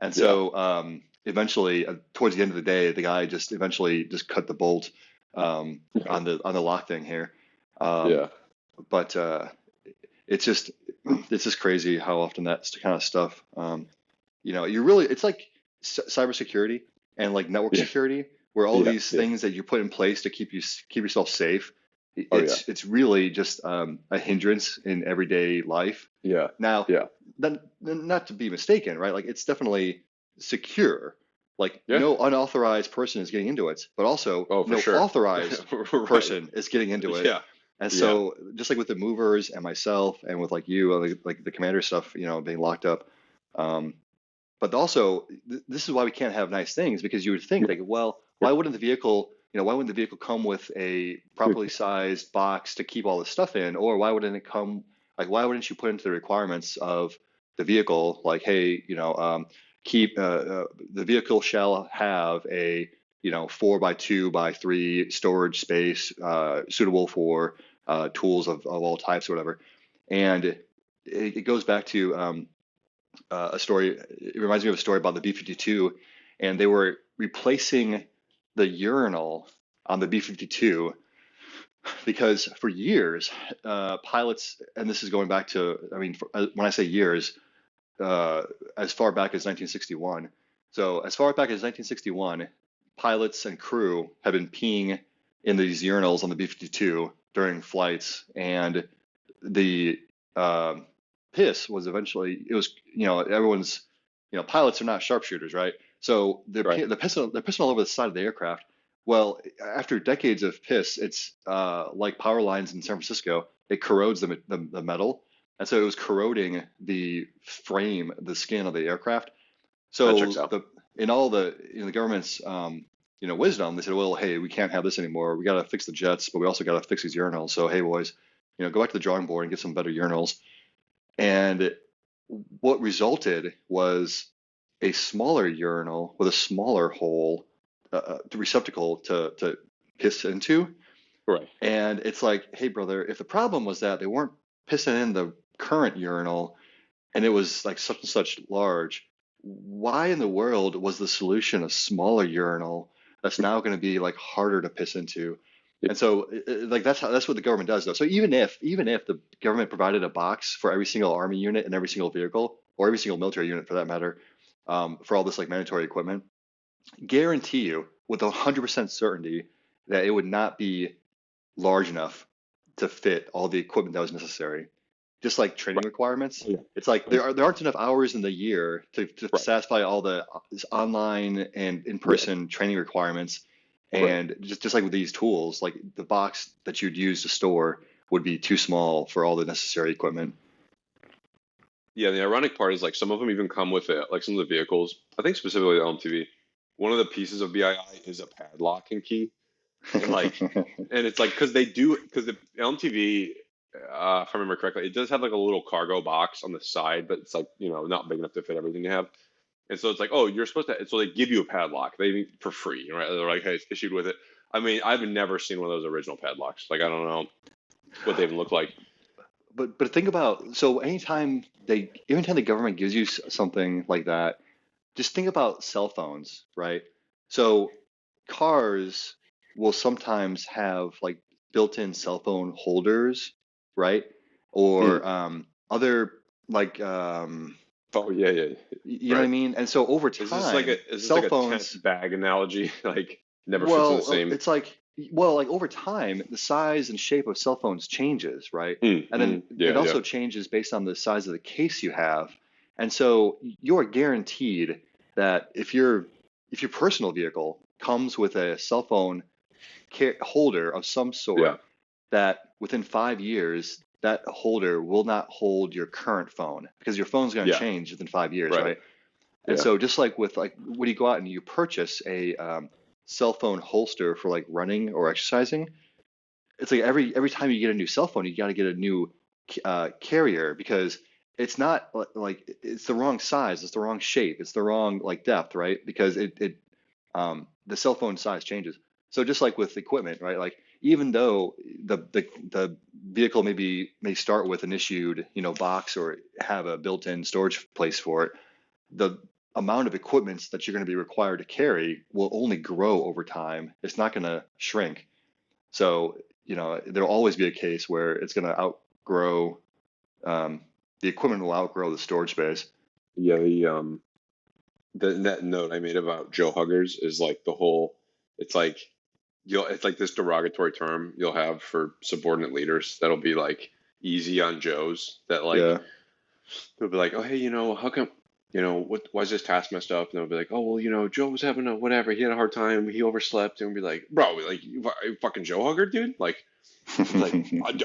And so eventually towards the end of the day, the guy just cut the bolt on the lock thing here. But it's just crazy how often that kind of stuff, it's like cybersecurity. and like network Yeah. security, where all Yeah. these Yeah. things that you put in place to keep yourself safe, Oh yeah. it's really just a hindrance in everyday life. Yeah. Now, Yeah. then not to be mistaken, right? Like it's definitely secure. Like Yeah. no unauthorized person is getting into it, but also Oh, for no sure. authorized Right. person is getting into it. Yeah. And Yeah. so just like with the movers and myself and with like you, like the commander stuff, being locked up. Um, but also, this is why we can't have nice things because you would think Yeah. like, well, Yeah. why wouldn't the vehicle come with a properly sized box to keep all this stuff in, or why wouldn't it come like why wouldn't you put into the requirements of the vehicle like, hey, keep the vehicle shall have a 4x2x3 storage space suitable for tools of all types or whatever, and it goes back to a story. It reminds me of a story about the B-52, and they were replacing the urinal on the B-52 because for years, pilots, and this is going back to, I mean, when I say years, uh, as far back as 1961. So as far back as 1961, pilots and crew have been peeing in these urinals on the B-52 during flights, and the um piss was eventually it was everyone's pilots are not sharpshooters, right? So Right. they're pissing all over the side of the aircraft. Well, after decades of piss, it's like power lines in San Francisco. It corrodes the metal, and so it was corroding the frame, the skin of the aircraft. That checks So out. in all the government's wisdom, they said, well, hey, we can't have this anymore. We got to fix the jets, but we also got to fix these urinals. So hey, boys, go back to the drawing board and get some better urinals. And what resulted was a smaller urinal with a smaller hole, the receptacle to piss into. Right. And it's like, hey, brother, if the problem was that they weren't pissing in the current urinal and it was like such and such large, why in the world was the solution a smaller urinal that's now going to be like harder to piss into? Yeah. And so like that's what the government does though. So even if the government provided a box for every single army unit and every single vehicle or every single military unit for that matter, for all this like mandatory equipment, guarantee you with 100% certainty that it would not be large enough to fit all the equipment that was necessary. Just like training Right. requirements, Yeah. it's like there aren't enough hours in the year to Right. satisfy all the online and Yeah. in-person training requirements. Right. And just like with these tools, like the box that you'd use to store would be too small for all the necessary equipment. Yeah. The ironic part is like some of them even come with it. Like some of the vehicles, I think specifically the LMTV, one of the pieces of BII is a padlock and key. And like, and it's like because the LMTV, if I remember correctly, it does have like a little cargo box on the side, but it's like not big enough to fit everything you have. And so it's like, oh, you're supposed to. So they give you a padlock, they for free, right? They're like, hey, it's issued with it. I mean, I've never seen one of those original padlocks. Like, I don't know what they even look like. But think about so anytime the government gives you something like that, just think about cell phones, right? So cars will sometimes have like built-in cell phone holders, right? Hmm. Or other like Oh yeah, yeah, you know what I right. mean? And so over time, Is this cell like a tent phones, bag analogy? Like never fits in the well, same. it's like like over time, the size and shape of cell phones changes, right? Mm, And then mm, yeah, it yeah, also changes based on the size of the case you have. And so you're guaranteed that if your personal vehicle comes with a cell phone holder of some yeah, sort, that within 5 years, that holder will not hold your current phone because your phone's going to yeah, change within 5 years, right, right? And yeah, so just like with like when you go out and you purchase a cell phone holster for like running or exercising, it's like every time you get a new cell phone, you got to get a new carrier because it's not like it's the wrong size, it's the wrong shape, it's the wrong like depth, right? Because the cell phone size changes. So just like with equipment, right? Like even though the vehicle may start with an issued box or have a built-in storage place for it, the amount of equipment that you're going to be required to carry will only grow over time. It's not going to shrink. So, there'll always be a case where it's going to outgrow, um, the equipment will outgrow the storage space. yeah. that note I made about Joe Huggers is like the whole. It's like it's like this derogatory term you'll have for subordinate leaders that'll be like easy on Joes that like Yeah. they'll be like, oh hey, how come, why is this task messed up? And they'll be like, oh well, Joe was having a whatever, he had a hard time, he overslept, and we'll be like, bro, like you fucking Joe Hugger, dude, like it's like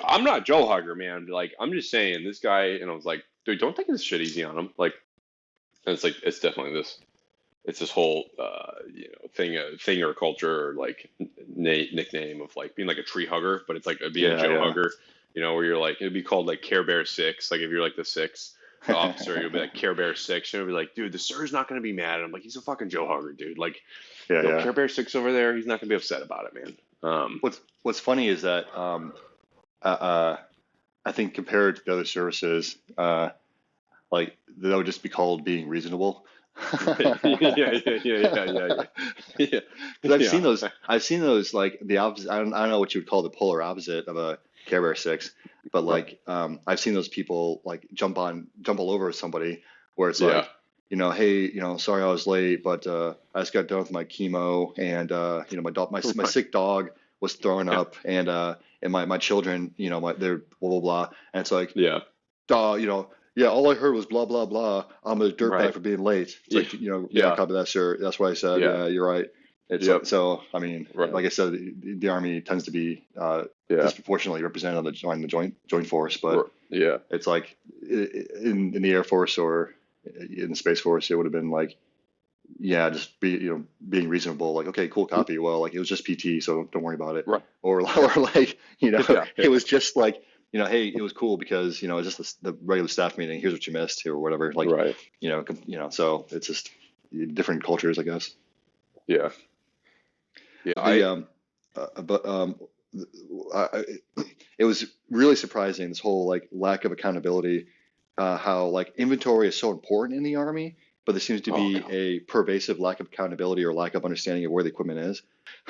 I'm not Joe Hugger, man, like I'm just saying this guy, and I was like, dude, don't take this shit easy on him, like, and it's like it's definitely this. It's this whole thing or culture or like nickname of like being like a tree hugger, but it's like being a Yeah, Joe yeah. hugger, where you're like it'd be called like Care Bear Six, like if you're like the six officer, you'll be like Care Bear Six, and you'll be like, dude, the sir's not gonna be mad. And I'm like, he's a fucking Joe hugger, dude. Like, Yeah, yeah. Care Bear Six over there, he's not gonna be upset about it, man. What's funny is that uh, uh, I think compared to the other services, like that would just be called being reasonable. Yeah. Yeah. Because Yeah. I've seen those like the opposite. I don't know what you would call the polar opposite of a Care Bear Six, but Right. like I've seen those people like jump all over somebody where it's Yeah. like, hey, sorry I was late, but I just got done with my chemo, and my dog, my Right. sick dog was throwing Yeah. up, and my children, they're blah blah blah, and it's like, Yeah. yeah, all I heard was blah blah blah. I'm a dirtbag Right. for being late. It's Yeah. like, yeah, Yeah. copy that, sir. That's what I said. Yeah. Yeah, you're right. It's like, Yep. so. I mean, Right. like I said, the Army tends to be Yeah. disproportionately represented on the joint force, but Yeah. it's like in the Air Force or in the Space Force, it would have been like, yeah, just being reasonable. Like, okay, cool, copy. Well, like it was just PT, so don't worry about it. Right. Or like, Yeah. it was just like, hey, it was cool because it's just the regular staff meeting. Here's what you missed or whatever. Like, Right. so it's just different cultures, I guess. Yeah. Yeah. The but I, it was really surprising, this whole like lack of accountability, how like inventory is so important in the Army, but there seems to Oh be God. a pervasive lack of accountability or lack of understanding of where the equipment is.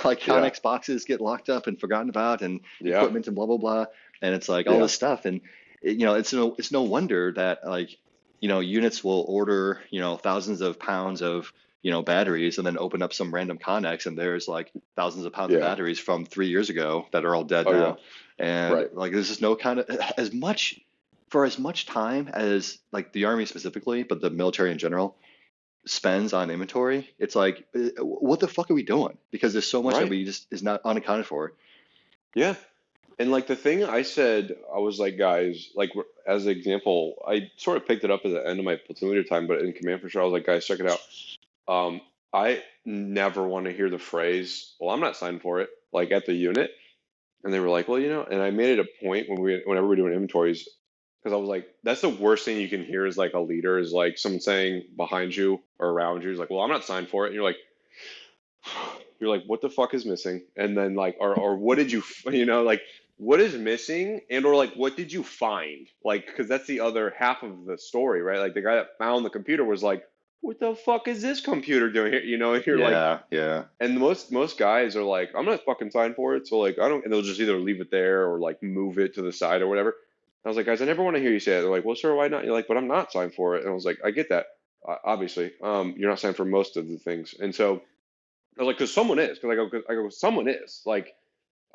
Like Yeah. Connex boxes get locked up and forgotten about, and Yeah. equipment and blah blah blah, and it's like all Yeah. this stuff, and it's no wonder that like units will order thousands of pounds of batteries, and then open up some random Connex, and there's like thousands of pounds of Yeah. batteries from 3 years ago that are all dead Oh yeah. now. And Right. like there's just no kind of as much time as like the Army specifically, but the military in general spends on inventory. It's like, what the fuck are we doing? Because there's so much that Right. we just is not unaccounted for. Yeah. And like the thing I said, I was like, guys, like as an example, I sort of picked it up at the end of my platoon leader time, but in command for sure, I was like, guys, check it out. I never want to hear the phrase, "Well, I'm not signed for it," like at the unit. And they were like, "Well, and I made it a point whenever we're doing inventories, because I was like, that's the worst thing you can hear is like a leader is like someone saying behind you or around you is like, "Well, I'm not signed for it," and you're like, what the fuck is missing? And then like, or what did you, like, what is missing, and or like, what did you find? Like, because that's the other half of the story, right? Like the guy that found the computer was like, what the fuck is this computer doing here? And you're like, Yeah, yeah. and most guys are like, I'm not fucking signed for it, so like, I don't, and they'll just either leave it there or like move it to the side or whatever. I was like, guys, I never want to hear you say it. They're like, well, sir, why not? You're like, but I'm not signed for it. And I was like, I get that. Obviously, you're not signed for most of the things, and so. I was like, because someone is. Because I go, someone is. Like,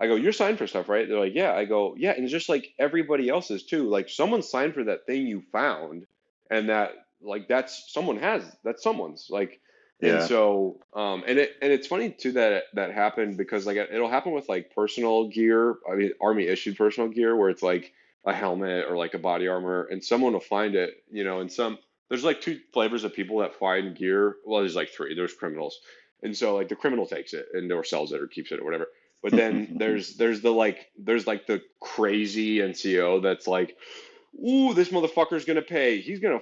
I go, you're signed for stuff, right? They're like, yeah. I go, yeah. And it's just like everybody else is too. Like, someone signed for that thing you found, and that's someone's. Like, and Yeah. so, it's funny too that happened because like it'll happen with like personal gear. I mean, Army issued personal gear where it's like a helmet or like a body armor, and someone will find it, and there's like two flavors of people that find gear. Well, there's like three. There's criminals. And so like the criminal takes it and or sells it or keeps it or whatever. But then there's like the crazy NCO that's like, ooh, this motherfucker's gonna pay. He's gonna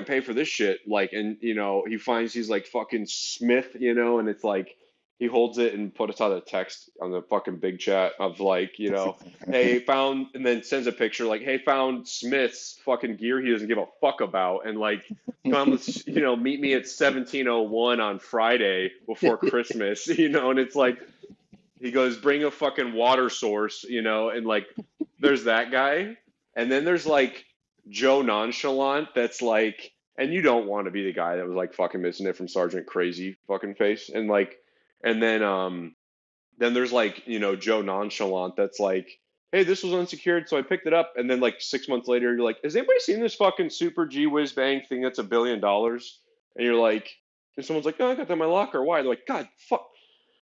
pay for this shit. Like, and he finds he's like fucking Smith, and it's like he holds it and puts out a text on the fucking big chat of like, hey, found, and then sends a picture like, hey, found Smith's fucking gear he doesn't give a fuck about, and like, come, meet me at 1701 on Friday before Christmas, and it's like, he goes, bring a fucking water source, and like, there's that guy. And then there's like Joe Nonchalant that's like, and you don't want to be the guy that was like fucking missing it from Sergeant Crazy fucking face, and like, and then there's like, Joe Nonchalant that's like, hey, this was unsecured, so I picked it up. And then like 6 months later, you're like, has anybody seen this fucking super G Whiz Bang thing that's $1 billion? And you're like, and someone's like, oh, I got that in my locker. Why? They're like, God, fuck.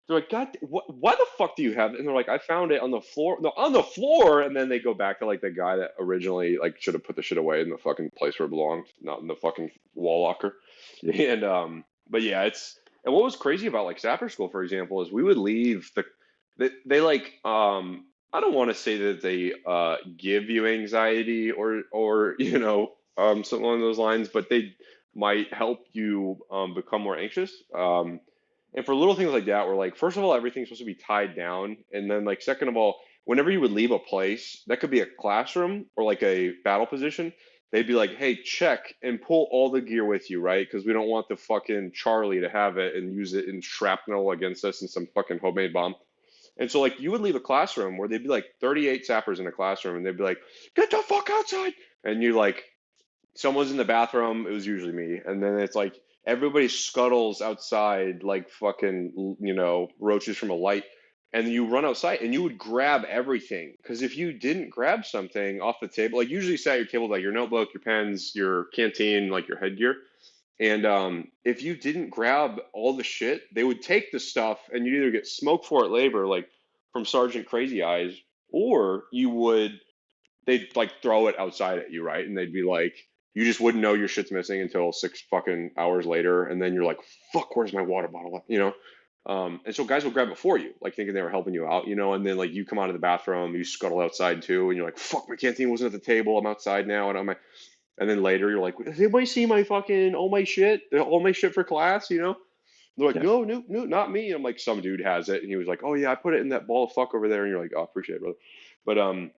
They're like, God, why the fuck do you have it? And they're like, I found it on the floor. No, on the floor. And then they go back to like the guy that originally like should have put the shit away in the fucking place where it belonged, not in the fucking wall locker. Yeah. And but yeah, and what was crazy about like Sapper School, for example, is we would leave they like I don't want to say that they give you anxiety or something along those lines, but they might help you become more anxious. And for little things like that, where like first of all, everything's supposed to be tied down, and then like second of all, whenever you would leave a place, that could be a classroom or like a battle position, they'd be like, hey, check and pull all the gear with you, right? Because we don't want the fucking Charlie to have it and use it in shrapnel against us in some fucking homemade bomb. And so like you would leave a classroom where they'd be like 38 sappers in a classroom, and they'd be like, get the fuck outside. And you like, someone's in the bathroom, it was usually me. And then it's like everybody scuttles outside like fucking, roaches from a light. And you run outside and you would grab everything. Because if you didn't grab something off the table, like usually set at your table, like your notebook, your pens, your canteen, like your headgear. And if you didn't grab all the shit, they would take the stuff and you'd either get smoked for it later, like from Sergeant Crazy Eyes, or they'd like throw it outside at you, right? And they'd be like, you just wouldn't know your shit's missing until 6 fucking hours later. And then you're like, fuck, where's my water bottle? And so guys will grab it for you, like thinking they were helping you out, and then like you come out of the bathroom, you scuttle outside too, and you're like, fuck, my canteen wasn't at the table, I'm outside now, and then later you're like, does anybody see my fucking all my shit for class? They're like, Yeah. no, no, no, not me. I'm like, some dude has it, and he was like, oh yeah, I put it in that ball of fuck over there, and you're like, oh, appreciate it, brother. But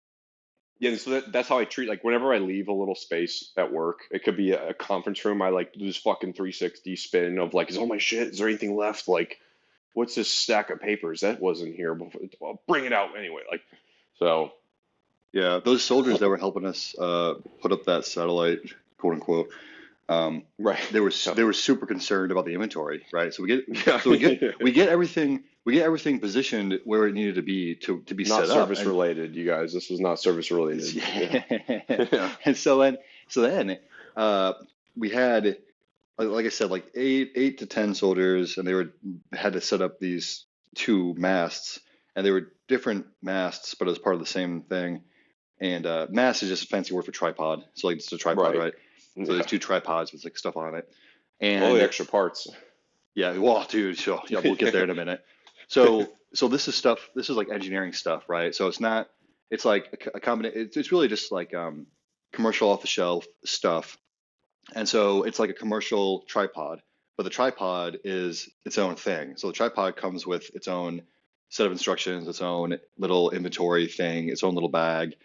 yeah, so that's how I treat, like whenever I leave a little space at work, it could be a conference room. I like do this fucking 360 spin of like, is all my shit? Is there anything left? Like, what's this stack of papers that wasn't here before? Well, bring it out anyway. Like, so Yeah, those soldiers that were helping us put up that satellite, quote unquote, right. they were super concerned about the inventory, right? So Yeah. we get everything positioned where it needed to be to be Not set up. service related, you guys. This was not service related. Yeah. Yeah. And so then we had, like I said, like eight to 10 soldiers, and they had to set up these two masts, and they were different masts, but as part of the same thing. And mast is just a fancy word for tripod. So like it's a tripod, right? So there's two tripods with like stuff on it. And all the extra parts. Yeah, well, dude, sure. Yeah, we'll get there in a minute. So this is like engineering stuff, right? So it's like a combination. It's really just like commercial off the shelf stuff. And so it's like a commercial tripod, but the tripod is its own thing. So the tripod comes with its own set of instructions, its own little inventory thing, its own little bag.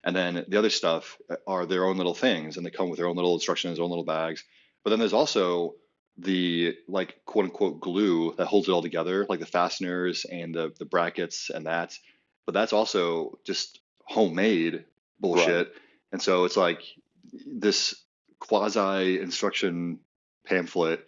And then the other stuff are their own little things, and they come with their own little instructions, their own little bags. But then there's also the like quote unquote glue that holds it all together, like the fasteners and the brackets and that. But that's also just homemade bullshit. Right. And so it's like this quasi instruction pamphlet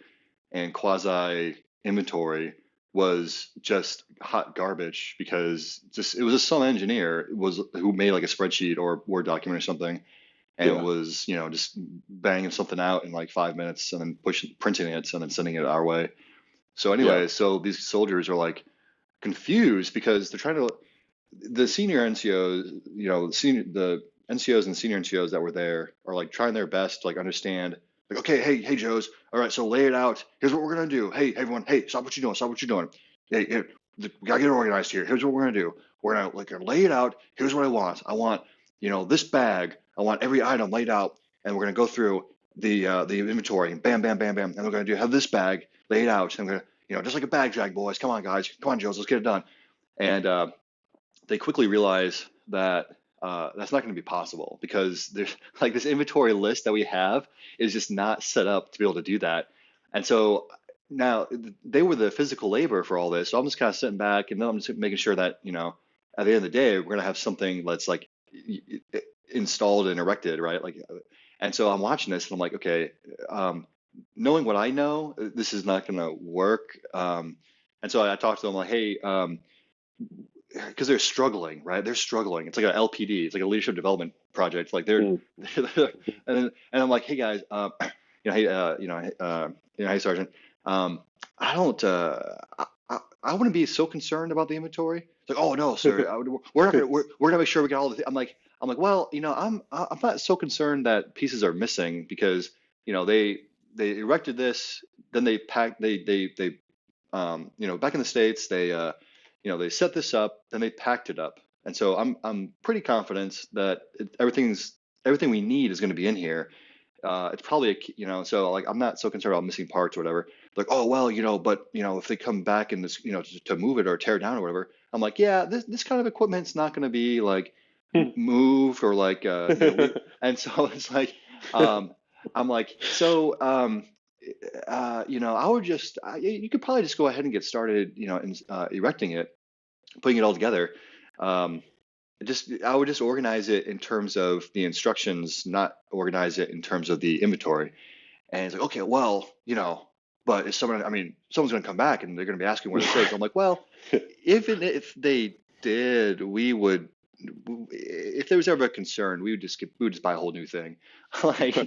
and quasi inventory was just hot garbage because it was some engineer who made like a spreadsheet or Word document or something, and Yeah. it was just banging something out in like 5 minutes and then printing it and then sending it our way. So anyway, Yeah. so these soldiers are like confused because they're trying to the senior NCOs, the NCOs and senior NCOs that were there are like trying their best to like understand, like, okay, hey, Joes, all right, so lay it out. Here's what we're gonna do. Hey, everyone, hey, stop what you're doing. Stop what you're doing. Hey, we gotta get organized here. Here's what we're gonna do. We're gonna lay it out. Here's what I want. I want, this bag. I want every item laid out, and we're gonna go through the inventory. And bam, bam, bam, bam. And we're gonna have this bag laid out. And we're gonna, just like a bag drag, boys. Come on, guys. Come on, Joes. Let's get it done. And they quickly realize that that's not going to be possible because there's like this inventory list that we have is just not set up to be able to do that. And so now they were the physical labor for all this. So I'm just kind of sitting back and then I'm just making sure that, at the end of the day, we're going to have something that's like installed and erected, right? Like, And so I'm watching this and I'm like, okay, um, knowing what I know, this is not going to work. And so I talked to them like, hey, because they're struggling, right? They're struggling. It's like an LPD. It's like a leadership development project. Like Mm. and I'm like, hey guys, hey, hey Sergeant, I don't, I wouldn't be so concerned about the inventory. It's like, oh no, sir, we're not gonna, we're gonna make sure we get all the. I'm like, well, I'm not so concerned that pieces are missing because they erected this, then they packed, back in the States, they set this up, then they packed it up. And so I'm pretty confident that everything we need is going to be in here. It's probably so like I'm not so concerned about missing parts or whatever. Like, oh well, but if they come back and this, to move it or tear it down or whatever, I'm like, yeah, this kind of equipment's not going to be like moved or like and so it's like I'm like so I would just you could probably just go ahead and get started, in erecting it, putting it all together. Um, I would just organize it in terms of the instructions, not organize it in terms of the inventory. And it's like, okay, well, but if someone's going to come back and they're going to be asking where this is. I'm like, well, even if they did, if there was ever a concern, we would just buy a whole new thing. Yeah.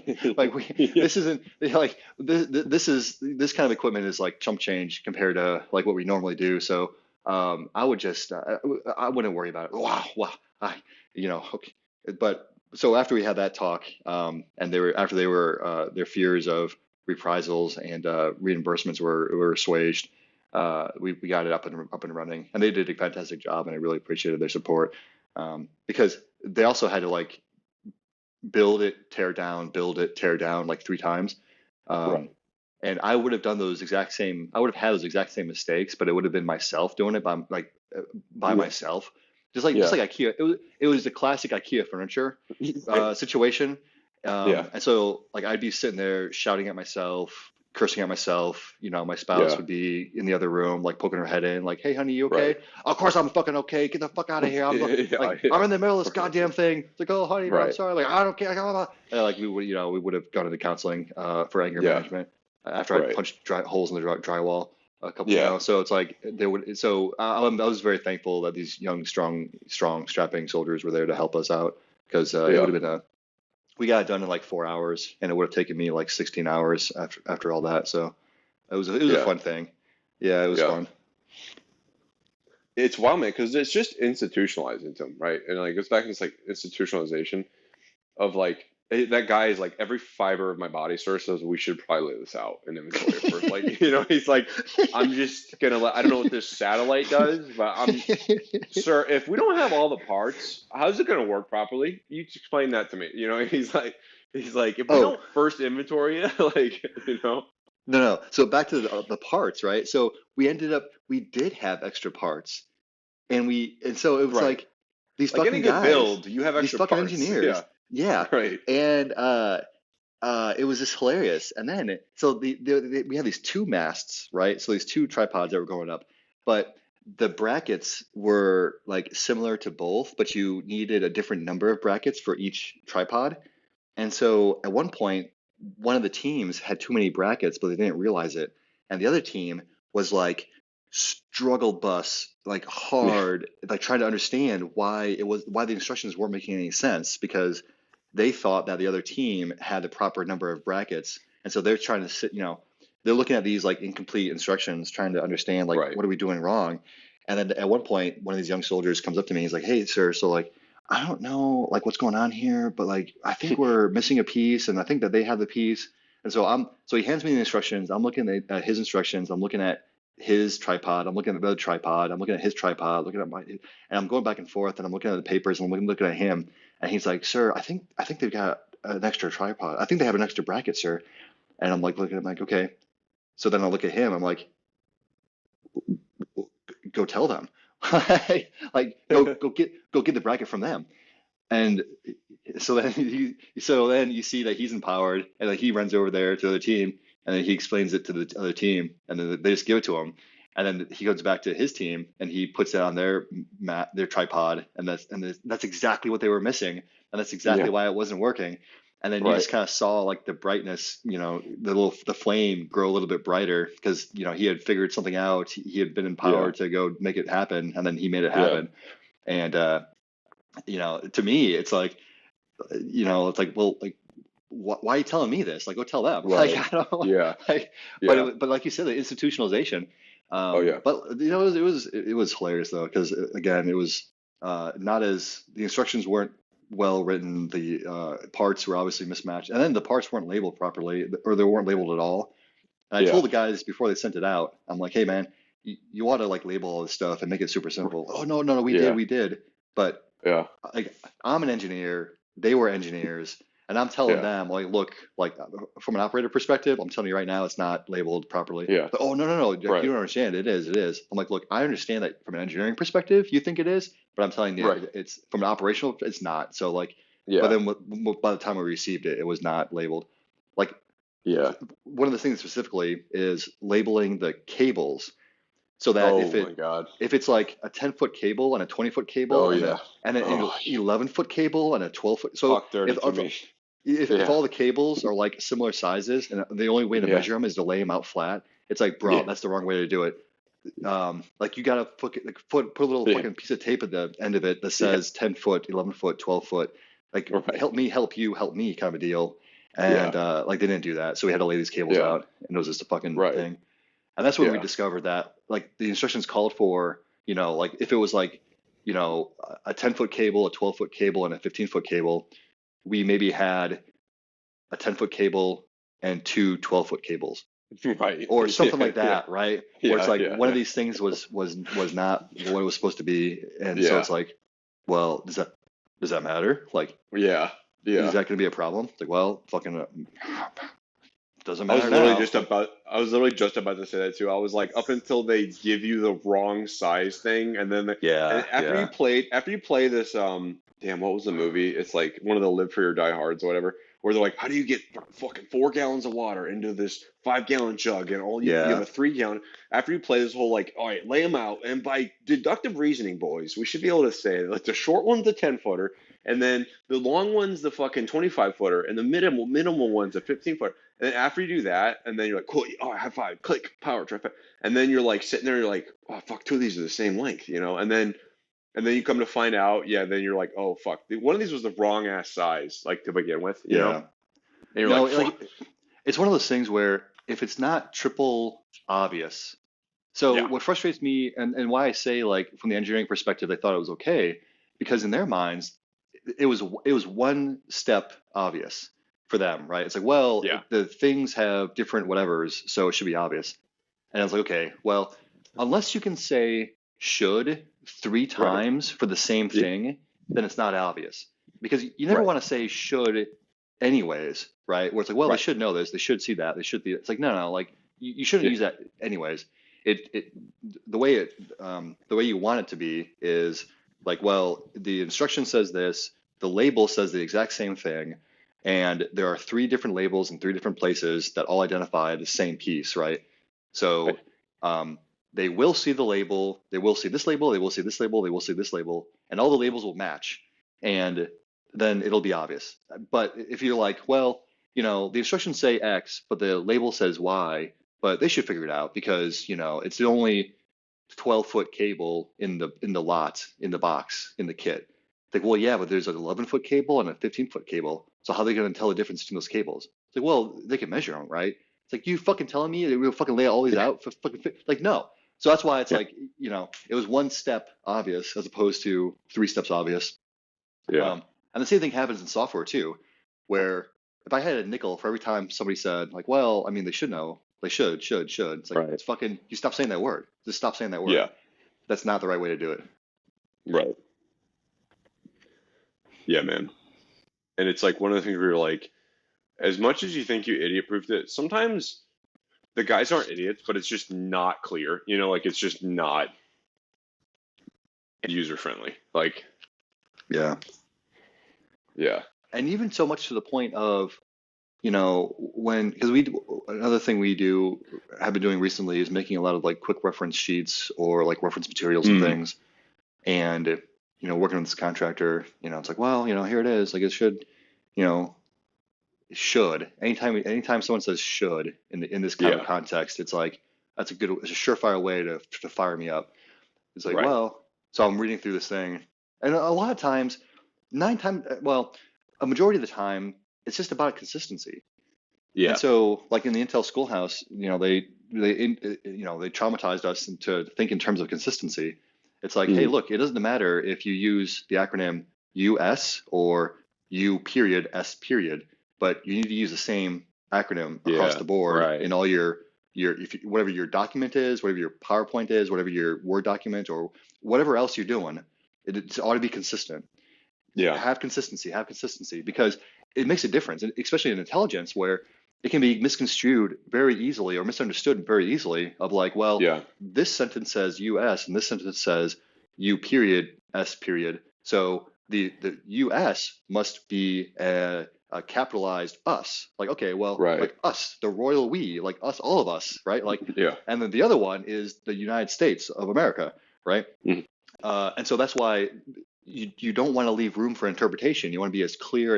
This isn't like this kind of equipment is like chump change compared to like what we normally do. So I would just I wouldn't worry about it. Wow, okay. But so after we had that talk, and their fears of reprisals and reimbursements were assuaged, we got it up and running, and they did a fantastic job, and I really appreciated their support, because they also had to like build it, tear down like 3 times. Um, Right. and I would have done I would have had those exact same mistakes, but it would have been myself doing it by Yeah. myself. Just Yeah. like IKEA. It was the classic IKEA furniture Right. situation. Yeah. And so like I'd be sitting there shouting at myself, cursing at myself. My spouse Yeah. would be in the other room, like poking her head in, like, "Hey, honey, you okay?" Right. Of course I'm fucking okay. Get the fuck out of here. Yeah. I'm Yeah. in the middle of this Right. goddamn thing. It's like, "Oh, honey, I'm Right. sorry." Like, I don't care. And like we would have gone into counseling for anger Yeah. management after I Right. punched holes in the drywall a couple, Yeah. so it's like they would. So I was very thankful that these young, strong, strapping soldiers were there to help us out, because it Yeah. would have been we got it done in like 4 hours, and it would have taken me like 16 hours after all that. So it was a Yeah. fun thing. Yeah, it was Yeah. fun. It's wild, man, because it's just institutionalizing them, right? And like it goes back to this like institutionalization of like that guy is like every fiber of my body sort of says we should probably lay this out in inventory first. Like, he's like, I'm just gonna I don't know what this satellite does, but sir, if we don't have all the parts, how's it gonna work properly? You explain that to me. He's like, if we Oh, don't first inventory it, like, no. So back to the parts, right? So we did have extra parts, and so it was right. like these Like any fucking good guys, build, you have these extra fucking parts. engineers, Yeah. yeah, Right. and it was just hilarious. And then so we had these two masts, right? So these two tripods that were going up, but the brackets were like similar to both, but you needed a different number of brackets for each tripod. And so at one point, one of the teams had too many brackets, but they didn't realize it. And the other team was like struggle bus, like hard, like trying to understand why the instructions weren't making any sense, because they thought that the other team had the proper number of brackets. And so they're trying to they're looking at these like incomplete instructions, trying to understand like Right. what are we doing wrong. And then at one point, one of these young soldiers comes up to me. He's like, "Hey, sir, so like I don't know like what's going on here, but like I think we're missing a piece, and I think that they have the piece." And so he hands me the instructions. I'm looking at his instructions. I'm looking at his tripod. I'm looking at the other tripod. I'm looking at his tripod. Looking at and I'm going back and forth, and I'm looking at the papers, and I'm looking at him. And he's like, "Sir, I think they've got an extra tripod. I think they have an extra bracket, sir." And I'm like looking at him like, okay. So then I look at him. I'm like, go tell them, like go get the bracket from them. And so then you see that he's empowered, and like he runs over there to the other team, and then he explains it to the other team, and then they just give it to him. And then he goes back to his team, and he puts it on their tripod, and that's exactly what they were missing, and that's exactly Yeah. why it wasn't working. and then you Right. just kind of saw like the brightness, the flame grow a little bit brighter because he had figured something out. He had been Yeah. empowered to go make it happen, and then he made it Yeah. happen. And to me, it's like, well, like, why are you telling me this? Like, go tell them. Like, Right. I don't Yeah. like, Yeah. but like you said, the institutionalization. Oh yeah. But it was hilarious though, because again, it was not as the instructions weren't well written. The parts were obviously mismatched, and then the parts weren't labeled properly, or they weren't labeled at all. And I Yeah. told the guys before they sent it out, I'm like, hey man, you ought to like label all this stuff and make it super simple. Oh no, no, no, Yeah. we did. But Yeah. like I'm an engineer, they were engineers, and I'm telling Yeah. them like, look, like from an operator perspective, I'm telling you right now, it's not labeled properly. Yeah. But, oh no, no, no, like, you Right. don't understand. It is, it is. I'm like, look, I understand that from an engineering perspective, you think it is, but I'm telling you, Right. it's from an operational, it's not. So like, but Yeah. then by the time we received it, it was not labeled. Like Yeah. one of the things specifically is labeling the cables so that Oh if my it God. if it's like a 10-foot cable and a 20-foot cable Oh and yeah. an Oh, 11-foot cable and a 12-foot, so talk dirty if to me. if Yeah. all the cables are like similar sizes and the only way to Yeah. measure them is to lay them out flat, it's like, bro, Yeah. that's the wrong way to do it. Like you gotta put a little Yeah. fucking piece of tape at the end of it that Yeah. says 10 foot, 11 foot, 12 foot, like Right. help me, help you, help me kind of a deal. Yeah. And like they didn't do that, so we had to lay these cables Yeah. out, and it was just a fucking Right. thing. And that's when we Yeah. discovered that like the instructions called for, like if it was like, a 10-foot cable, a 12-foot cable, and a 15-foot cable, we maybe had a 10-foot cable and two 12-foot cables Right. or something Yeah. like Yeah. that, right? Where it's Yeah. like Yeah. one of Yeah. these things was not what it was supposed to be. And so Yeah. it's like, well, does that matter? Like, Yeah. is Yeah. that going to be a problem? It's like, well, fucking doesn't I was matter literally now. just about I was literally just about to say that too. I was like, up until they give you the wrong size thing, and then and Yeah, yeah, after you play this damn, what was the movie? It's like one of the Live Free or Die Hards or whatever, where they're like, how do you get fucking 4 gallons of water into this 5 gallon jug, and you have yeah, a 3 gallon. After you play this whole like, all right, lay them out, and by deductive reasoning, boys, we should be able to say like the short one's the 10 footer, and then the long one's the fucking 25 footer, and the minimal one's a 15 footer. And then after you do that, and then you're like, cool, oh, high five, click, power, try five. And then you're like sitting there, you're like, oh fuck, two of these are the same length, and then you come to find out, yeah, then you're like, oh fuck, one of these was the wrong ass size, like to begin with. yeah. And you're No, like, fuck. like it's one of those things where if it's not triple obvious. So Yeah. what frustrates me and why I say like from the engineering perspective, they thought it was okay, because in their minds, it was one step obvious for them, right? It's like, well, Yeah. the things have different whatevers, so it should be obvious. And I was like, okay, well, unless you can say should three Right. times for the same Yeah. thing, then it's not obvious. Because you never Right. want to say should anyways, right? Where it's like, well, they Right. should know this, they should see that, they should be. It's like, no, no, like you shouldn't Yeah. use that anyways. It the way the way you want it to be is like, well, the instruction says this, the label says the exact same thing, and there are three different labels in three different places that all identify the same piece, right? So Right. they will see the label, they will see this label, they will see this label, they will see this label, and all the labels will match, and then it'll be obvious. But if you're like, well, the instructions say X, but the label says Y, but they should figure it out because it's the only 12-foot cable in the lot, in the box, in the kit. It's like, well, yeah, but there's an 11-foot cable and a 15-foot cable. So how are they going to tell the difference between those cables? It's like, well, they can measure them, right? It's like, you fucking telling me that we'll fucking lay all these Yeah. out for fucking like, no. So that's why it's Yeah. like, it was one step obvious as opposed to three steps obvious. Yeah. And the same thing happens in software too, where if I had a nickel for every time somebody said like, well, I mean, they should know, they should. It's like, Right. it's fucking, you stop saying that word. Just stop saying that word. Yeah. That's not the right way to do it. Right. Yeah, man. And it's like one of the things where you're like, as much as you think you idiot proofed it, sometimes the guys aren't idiots, but it's just not clear. Like it's just not user friendly. Like, Yeah. yeah. And even so much to the point of, because another thing we have been doing recently is making a lot of like quick reference sheets or like reference materials and Mm. things. And, working with this contractor, it's like, well, here it is. Like it should, should. Anytime someone says should in this kind of Yeah. context, it's like it's a surefire way to fire me up. It's like, Right. well, so I'm reading through this thing, and a lot of times, well, a majority of the time, it's just about consistency. And Yeah. so, like in the Intel Schoolhouse, they traumatized us into think in terms of consistency. It's like, hey, Mhm. look, it doesn't matter if you use the acronym US or U period S period, but you need to use the same acronym across Yeah. the board Right. in all whatever your document is, whatever your PowerPoint is, whatever your Word document or whatever else you're doing, it ought to be consistent. Yeah. Have consistency because it makes a difference, and especially in intelligence where it can be misconstrued very easily or misunderstood very easily of like, well, Yeah. this sentence says US and this sentence says U period S period. So the US must be a capitalized us. Like, okay, well, Right. like us, the royal we, like us, all of us, right? Like, Yeah. and then the other one is the United States of America, right? Mhm. And so that's why you don't want to leave room for interpretation. You want to be as clear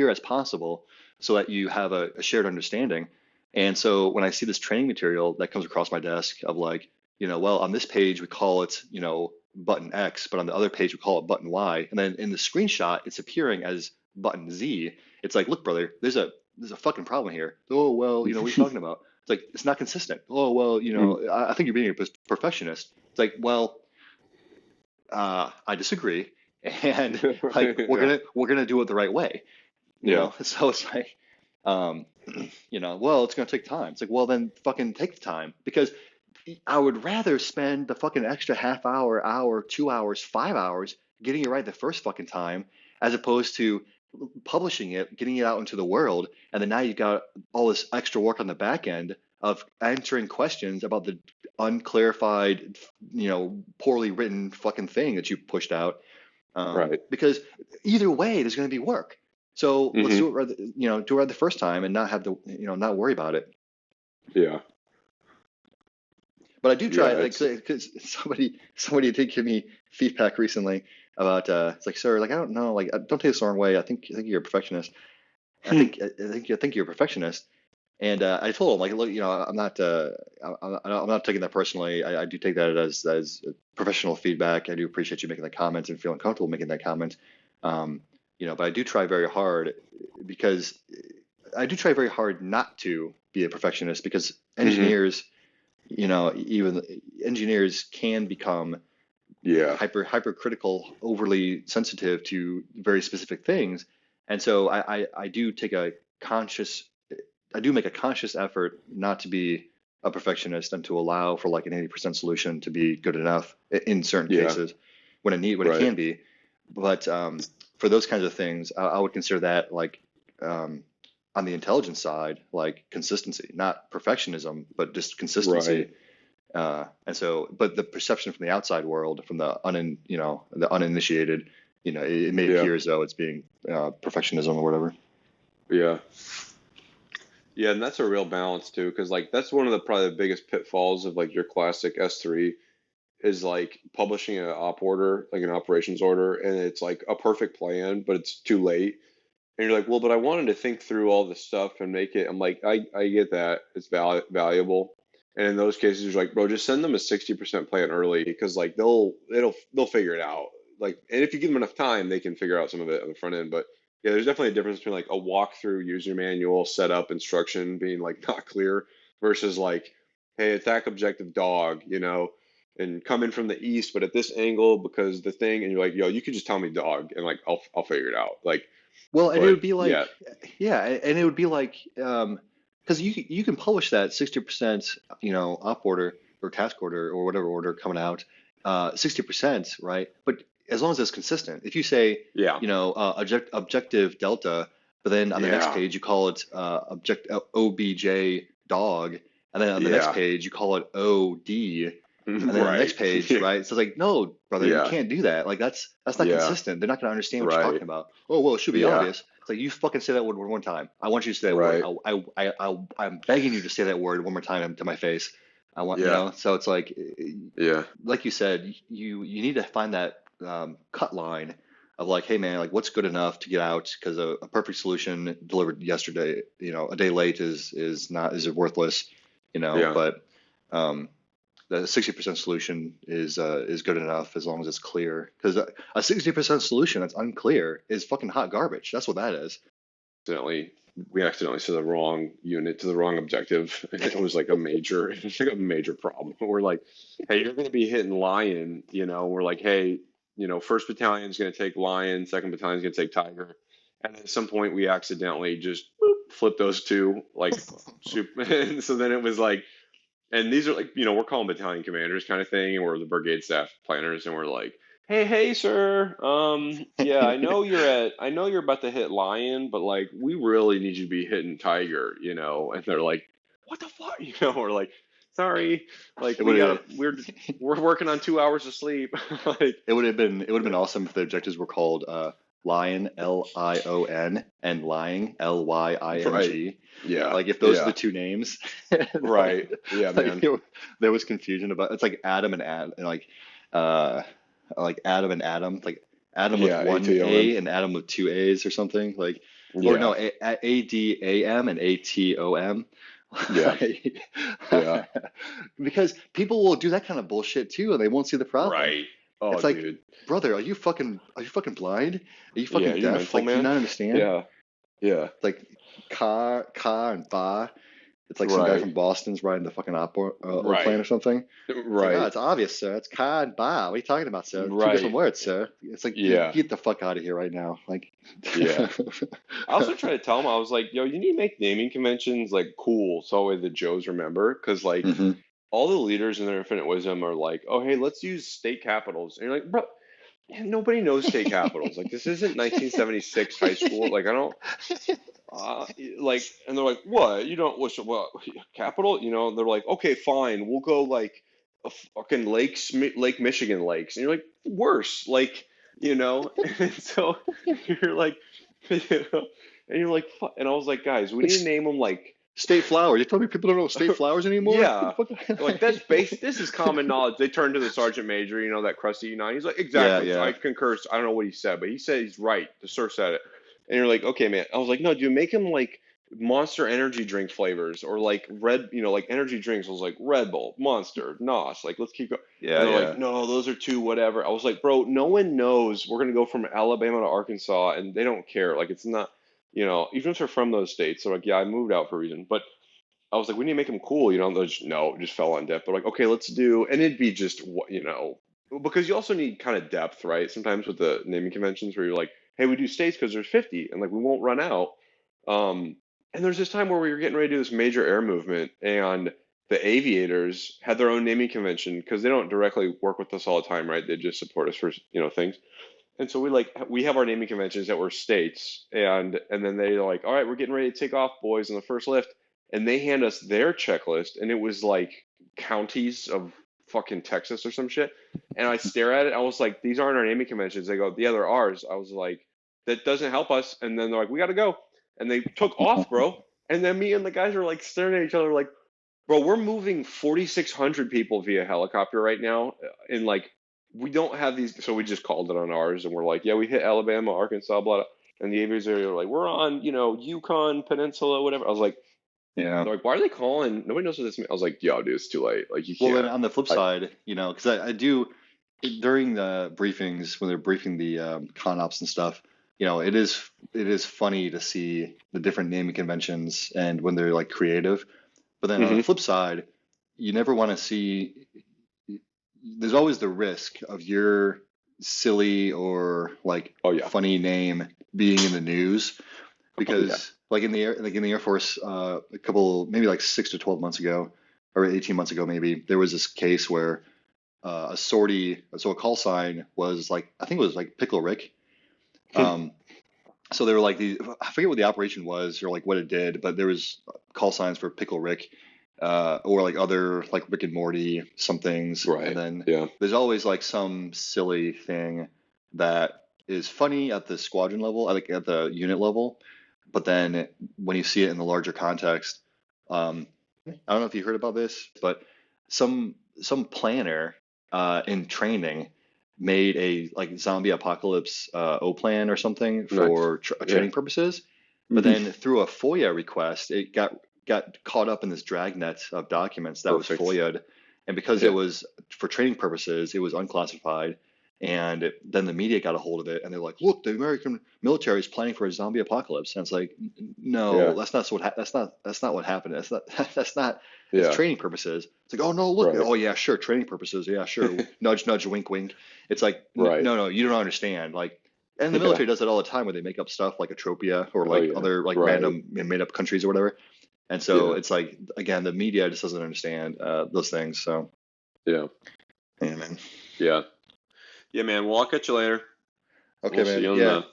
as possible so that you have a shared understanding. And so when I see this training material that comes across my desk of like, well, on this page we call it, button X, but on the other page we call it button Y, and then in the screenshot it's appearing as button Z. It's like, look, brother, there's a fucking problem here. Oh well, what are you talking about? It's like it's not consistent. Oh well, Mm. I think you're being a perfectionist. It's like, well, I disagree, and like Yeah. we're gonna do it the right way, Yeah. So it's like, um, well, it's gonna take time. It's like, well, then fucking take the time because I would rather spend the fucking extra hour, 2 hours, 5 hours getting it right the first fucking time, as opposed to publishing it, getting it out into the world, and then now you've got all this extra work on the back end of answering questions about the unclarified, poorly written fucking thing that you pushed out. Right. Because either way, there's going to be work. So let's Hmm. do it right, do it right the first time and not have to, not worry about it. Yeah. But I do try, Yeah. like, It's because somebody did give me feedback recently about, it's like, sir, like, I don't know, like, don't take this the wrong way. I think you're a perfectionist. I think you're a perfectionist. And I told him, like, look, I'm not taking that personally. I do take that as professional feedback. I do appreciate you making that comment and feeling comfortable making that comment. Um, but I do try very hard because I do try very hard not to be a perfectionist because hmm. engineers, even engineers can become Yeah. hypercritical, overly sensitive to very specific things, and so I do conscious I do make a conscious effort not to be a perfectionist and to allow for like an 80% solution to be good enough in certain Yeah. cases when it Right. can be. But for those kinds of things, I would consider that like um, on the intelligence side, like consistency, not perfectionism, but just consistency. Right. And so, but the perception from the outside world, from the uninitiated, it may Yeah. appear as though it's being perfectionism or whatever. Yeah. Yeah, and that's a real balance too, because like that's one of the probably the biggest pitfalls of like your classic S3 is like publishing an op order, like an operations order, and it's like a perfect plan, but it's too late. And you're like, well, but I wanted to think through all this stuff and make it. I'm like, I get that it's valuable. And in those cases, you're like, bro, just send them a 60% plan early because like they'll figure it out. Like, and if you give them enough time, they can figure out some of it on the front end. But yeah, there's definitely a difference between like a walkthrough user manual setup instruction being like not clear versus like, hey, attack objective dog, and come in from the east, but at this angle because the thing, and you're like, yo, you could just tell me dog, and like I'll figure it out. Like, Well, and it but would be yeah. like, yeah, and it would be like, because you can publish that 60%, op order or task order or whatever order coming out, 60%, right? But as long as it's consistent, if you say, Yeah. objective delta, but then on the next Yeah. page you call it obj dog, and then on the next Yeah. page you call it od, and then on the Right. next page, Yeah. right? So it's like, no, brother, you Yeah. can't do that. Like that's not Yeah. consistent. They're not going to understand what you're Right. talking about. Oh, well, it should be Yeah. obvious. It's like you fucking say that word one more time. I want you to say that word. Right. I'm begging you to say that word one more time to my face. I want, Yeah. So it's Yeah. like you said, you need to find that cut line of like, hey man, like what's good enough to get out? Because a perfect solution delivered yesterday, a day late is worthless, Yeah. but um, the 60% solution is good enough as long as it's clear. Because a 60% solution that's unclear is fucking hot garbage. That's what that is. Accidentally we accidentally set the wrong unit to the wrong objective. It was like a major it was like a major problem. We're like, hey, you're going to be hitting Lion. We're like, hey, first battalion is going to take Lion, second battalion is going to take Tiger, and at some point we accidentally just flip those two like super. And so then it was like, and these are like, we're calling battalion commanders kind of thing, and we're the brigade staff planners, and we're like, hey, sir, yeah, I know you're about to hit Lion, but like, we really need you to be hitting Tiger, and they're like, what the fuck, we're like, sorry, like, It would have we're working on 2 hours of sleep, like, it would have been awesome if the objectives were called Lion Lion and Lying right, Lying. yeah, Like if those are yeah, the two names, right, yeah, like man, there was confusion about it's like Adam and uh like Adam and Adam, like Adam with yeah, one ATOM, A and Adam with two A's or something like, or yeah, no, ADAM and ATOM. yeah, yeah, Because people will do that kind of bullshit too, and they won't see the problem. right, oh, It's like, dude. brother, are you fucking blind? Are you Yeah, fucking you deaf? mental, Like, do you man. not understand? Yeah, yeah, Like, car, and ba. It's like some guy right, from Boston's riding the fucking plane right, or something. It's like, oh, right, it's obvious, sir. It's car and ba. What are you talking about, sir? Two different right. words, sir. It's like, Yeah, get the fuck out of here right now. Like, yeah. I also try to tell them, I was like, yo, you need to make naming conventions like cool, so that the Joes remember, because like hmm all the leaders in their infinite wisdom are like, oh, hey, let's use state capitals, and you're like, bro, nobody knows state capitals. Like this isn't 1976 high school. Like I don't. Uh, like, and they're like, what? You don't, what, capital? They're like, okay, fine, we'll go like a fucking Lake Michigan lakes. And you're like, worse, like, and so you're like, you know, and you're like, and I was like, guys, we like need to name them like, state flowers. You tell me people don't know state flowers anymore? yeah, Get the like that's base. fuck. This is common knowledge. They turned to the sergeant major, that crusty He's like, Yeah, exactly. So I yeah. concur. I don't know what he said, but he said he's right. The sir said it, and you're like, okay, man. I was like, no, dude, make him like Monster energy drink flavors or like red, like energy drinks. I was like Red Bull, Monster, NOS. Like let's keep going. Yeah, And they're like, yeah. no, those are two whatever. I was like, bro, no one knows we're gonna go from Alabama to Arkansas, and they don't care. Like it's not, even if they're from those states. They're like, yeah, I moved out for a reason, but. I was like, we need to make him cool, They're just, no, it just fell on deaf. They're like, okay, let's do, and it'd be just because you also need kind of depth, right? Sometimes with the naming conventions where you're like, hey, we do states because there's 50, and like we won't run out. Um, and there's this time where we were getting ready to do this major air movement, and the aviators had their own naming convention because they don't directly work with us all the time, right? They just support us for things. And so we have our naming conventions that were states, and then they're like, all right, we're getting ready to take off, boys, on the first lift, and they hand us their checklist, and it was like counties of fucking Texas or some shit. And I stare at it, I was like, these aren't our naming conventions. They go, yeah, they're ours. I was like, that doesn't help us. And then they're like, we got to go, and they took off, bro. And then me and the guys are like staring at each other, like, bro, we're moving 4,600 people via helicopter right now, and like we don't have these, so we just called it on ours, and we're like, yeah, we hit Alabama, Arkansas, blah, blah. And the aviators are like, we're on, Yukon Peninsula, whatever. I was like, Yeah. they're like, why are they calling? Nobody knows what this means. I was like, yo, dude, it's too late. Like, you Well, then can't. on the flip I, side, because I do during the briefings when they're briefing the con ops and stuff, it is funny to see the different naming conventions and when they're like creative. But then on the hmm flip side, you never want to see. There's always the risk of your silly or like Oh yeah. funny name being in the news Oh yeah. because like in the Air Force a couple maybe like 6 to 12 months ago or 18 months ago maybe there was this case where a sortie so a call sign was like I think it was like Pickle Rick. um, so they were like I forget what the operation was or like what it did, but there was call signs for Pickle Rick, or like other like Rick and Morty some things, and Right. then Yeah. there's always like some silly thing that is funny at the squadron level, like at the unit level, but then when you see it in the larger context, I don't know if you heard about this, but some planner in training made a like zombie apocalypse O plan or something Nice. for Yeah. training purposes. But Hmm. then through a FOIA request, it got caught up in this dragnet of documents that was Perfect. FOIA'd, and because it Yeah. was for training purposes, it was unclassified. And then the media got a hold of it, and they're like, "Look, the American military is planning for a zombie apocalypse." And it's like, Yeah. no, that's not what happened. That's not that's not. It's Yeah. training purposes. It's like, oh no, look, Right. oh yeah, sure, training purposes, yeah, sure, nudge, nudge, wink, wink. It's like, Right. no, no, you don't understand. Like, and the Yeah. military does it all the time where they make up stuff like Ethiopia or Oh like yeah. other like Right. random made up countries or whatever. And so Yeah. it's like, again, the media just doesn't understand those things. So, Yeah. yeah, man. Yeah. Yeah, man. Well, I'll catch you later. Okay, We'll see man. you on Yeah. the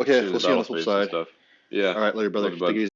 Okay, see you in we'll the see you on battle the flip space and side. stuff. Yeah. All right, later, brother. Love you, Take it bud. easy.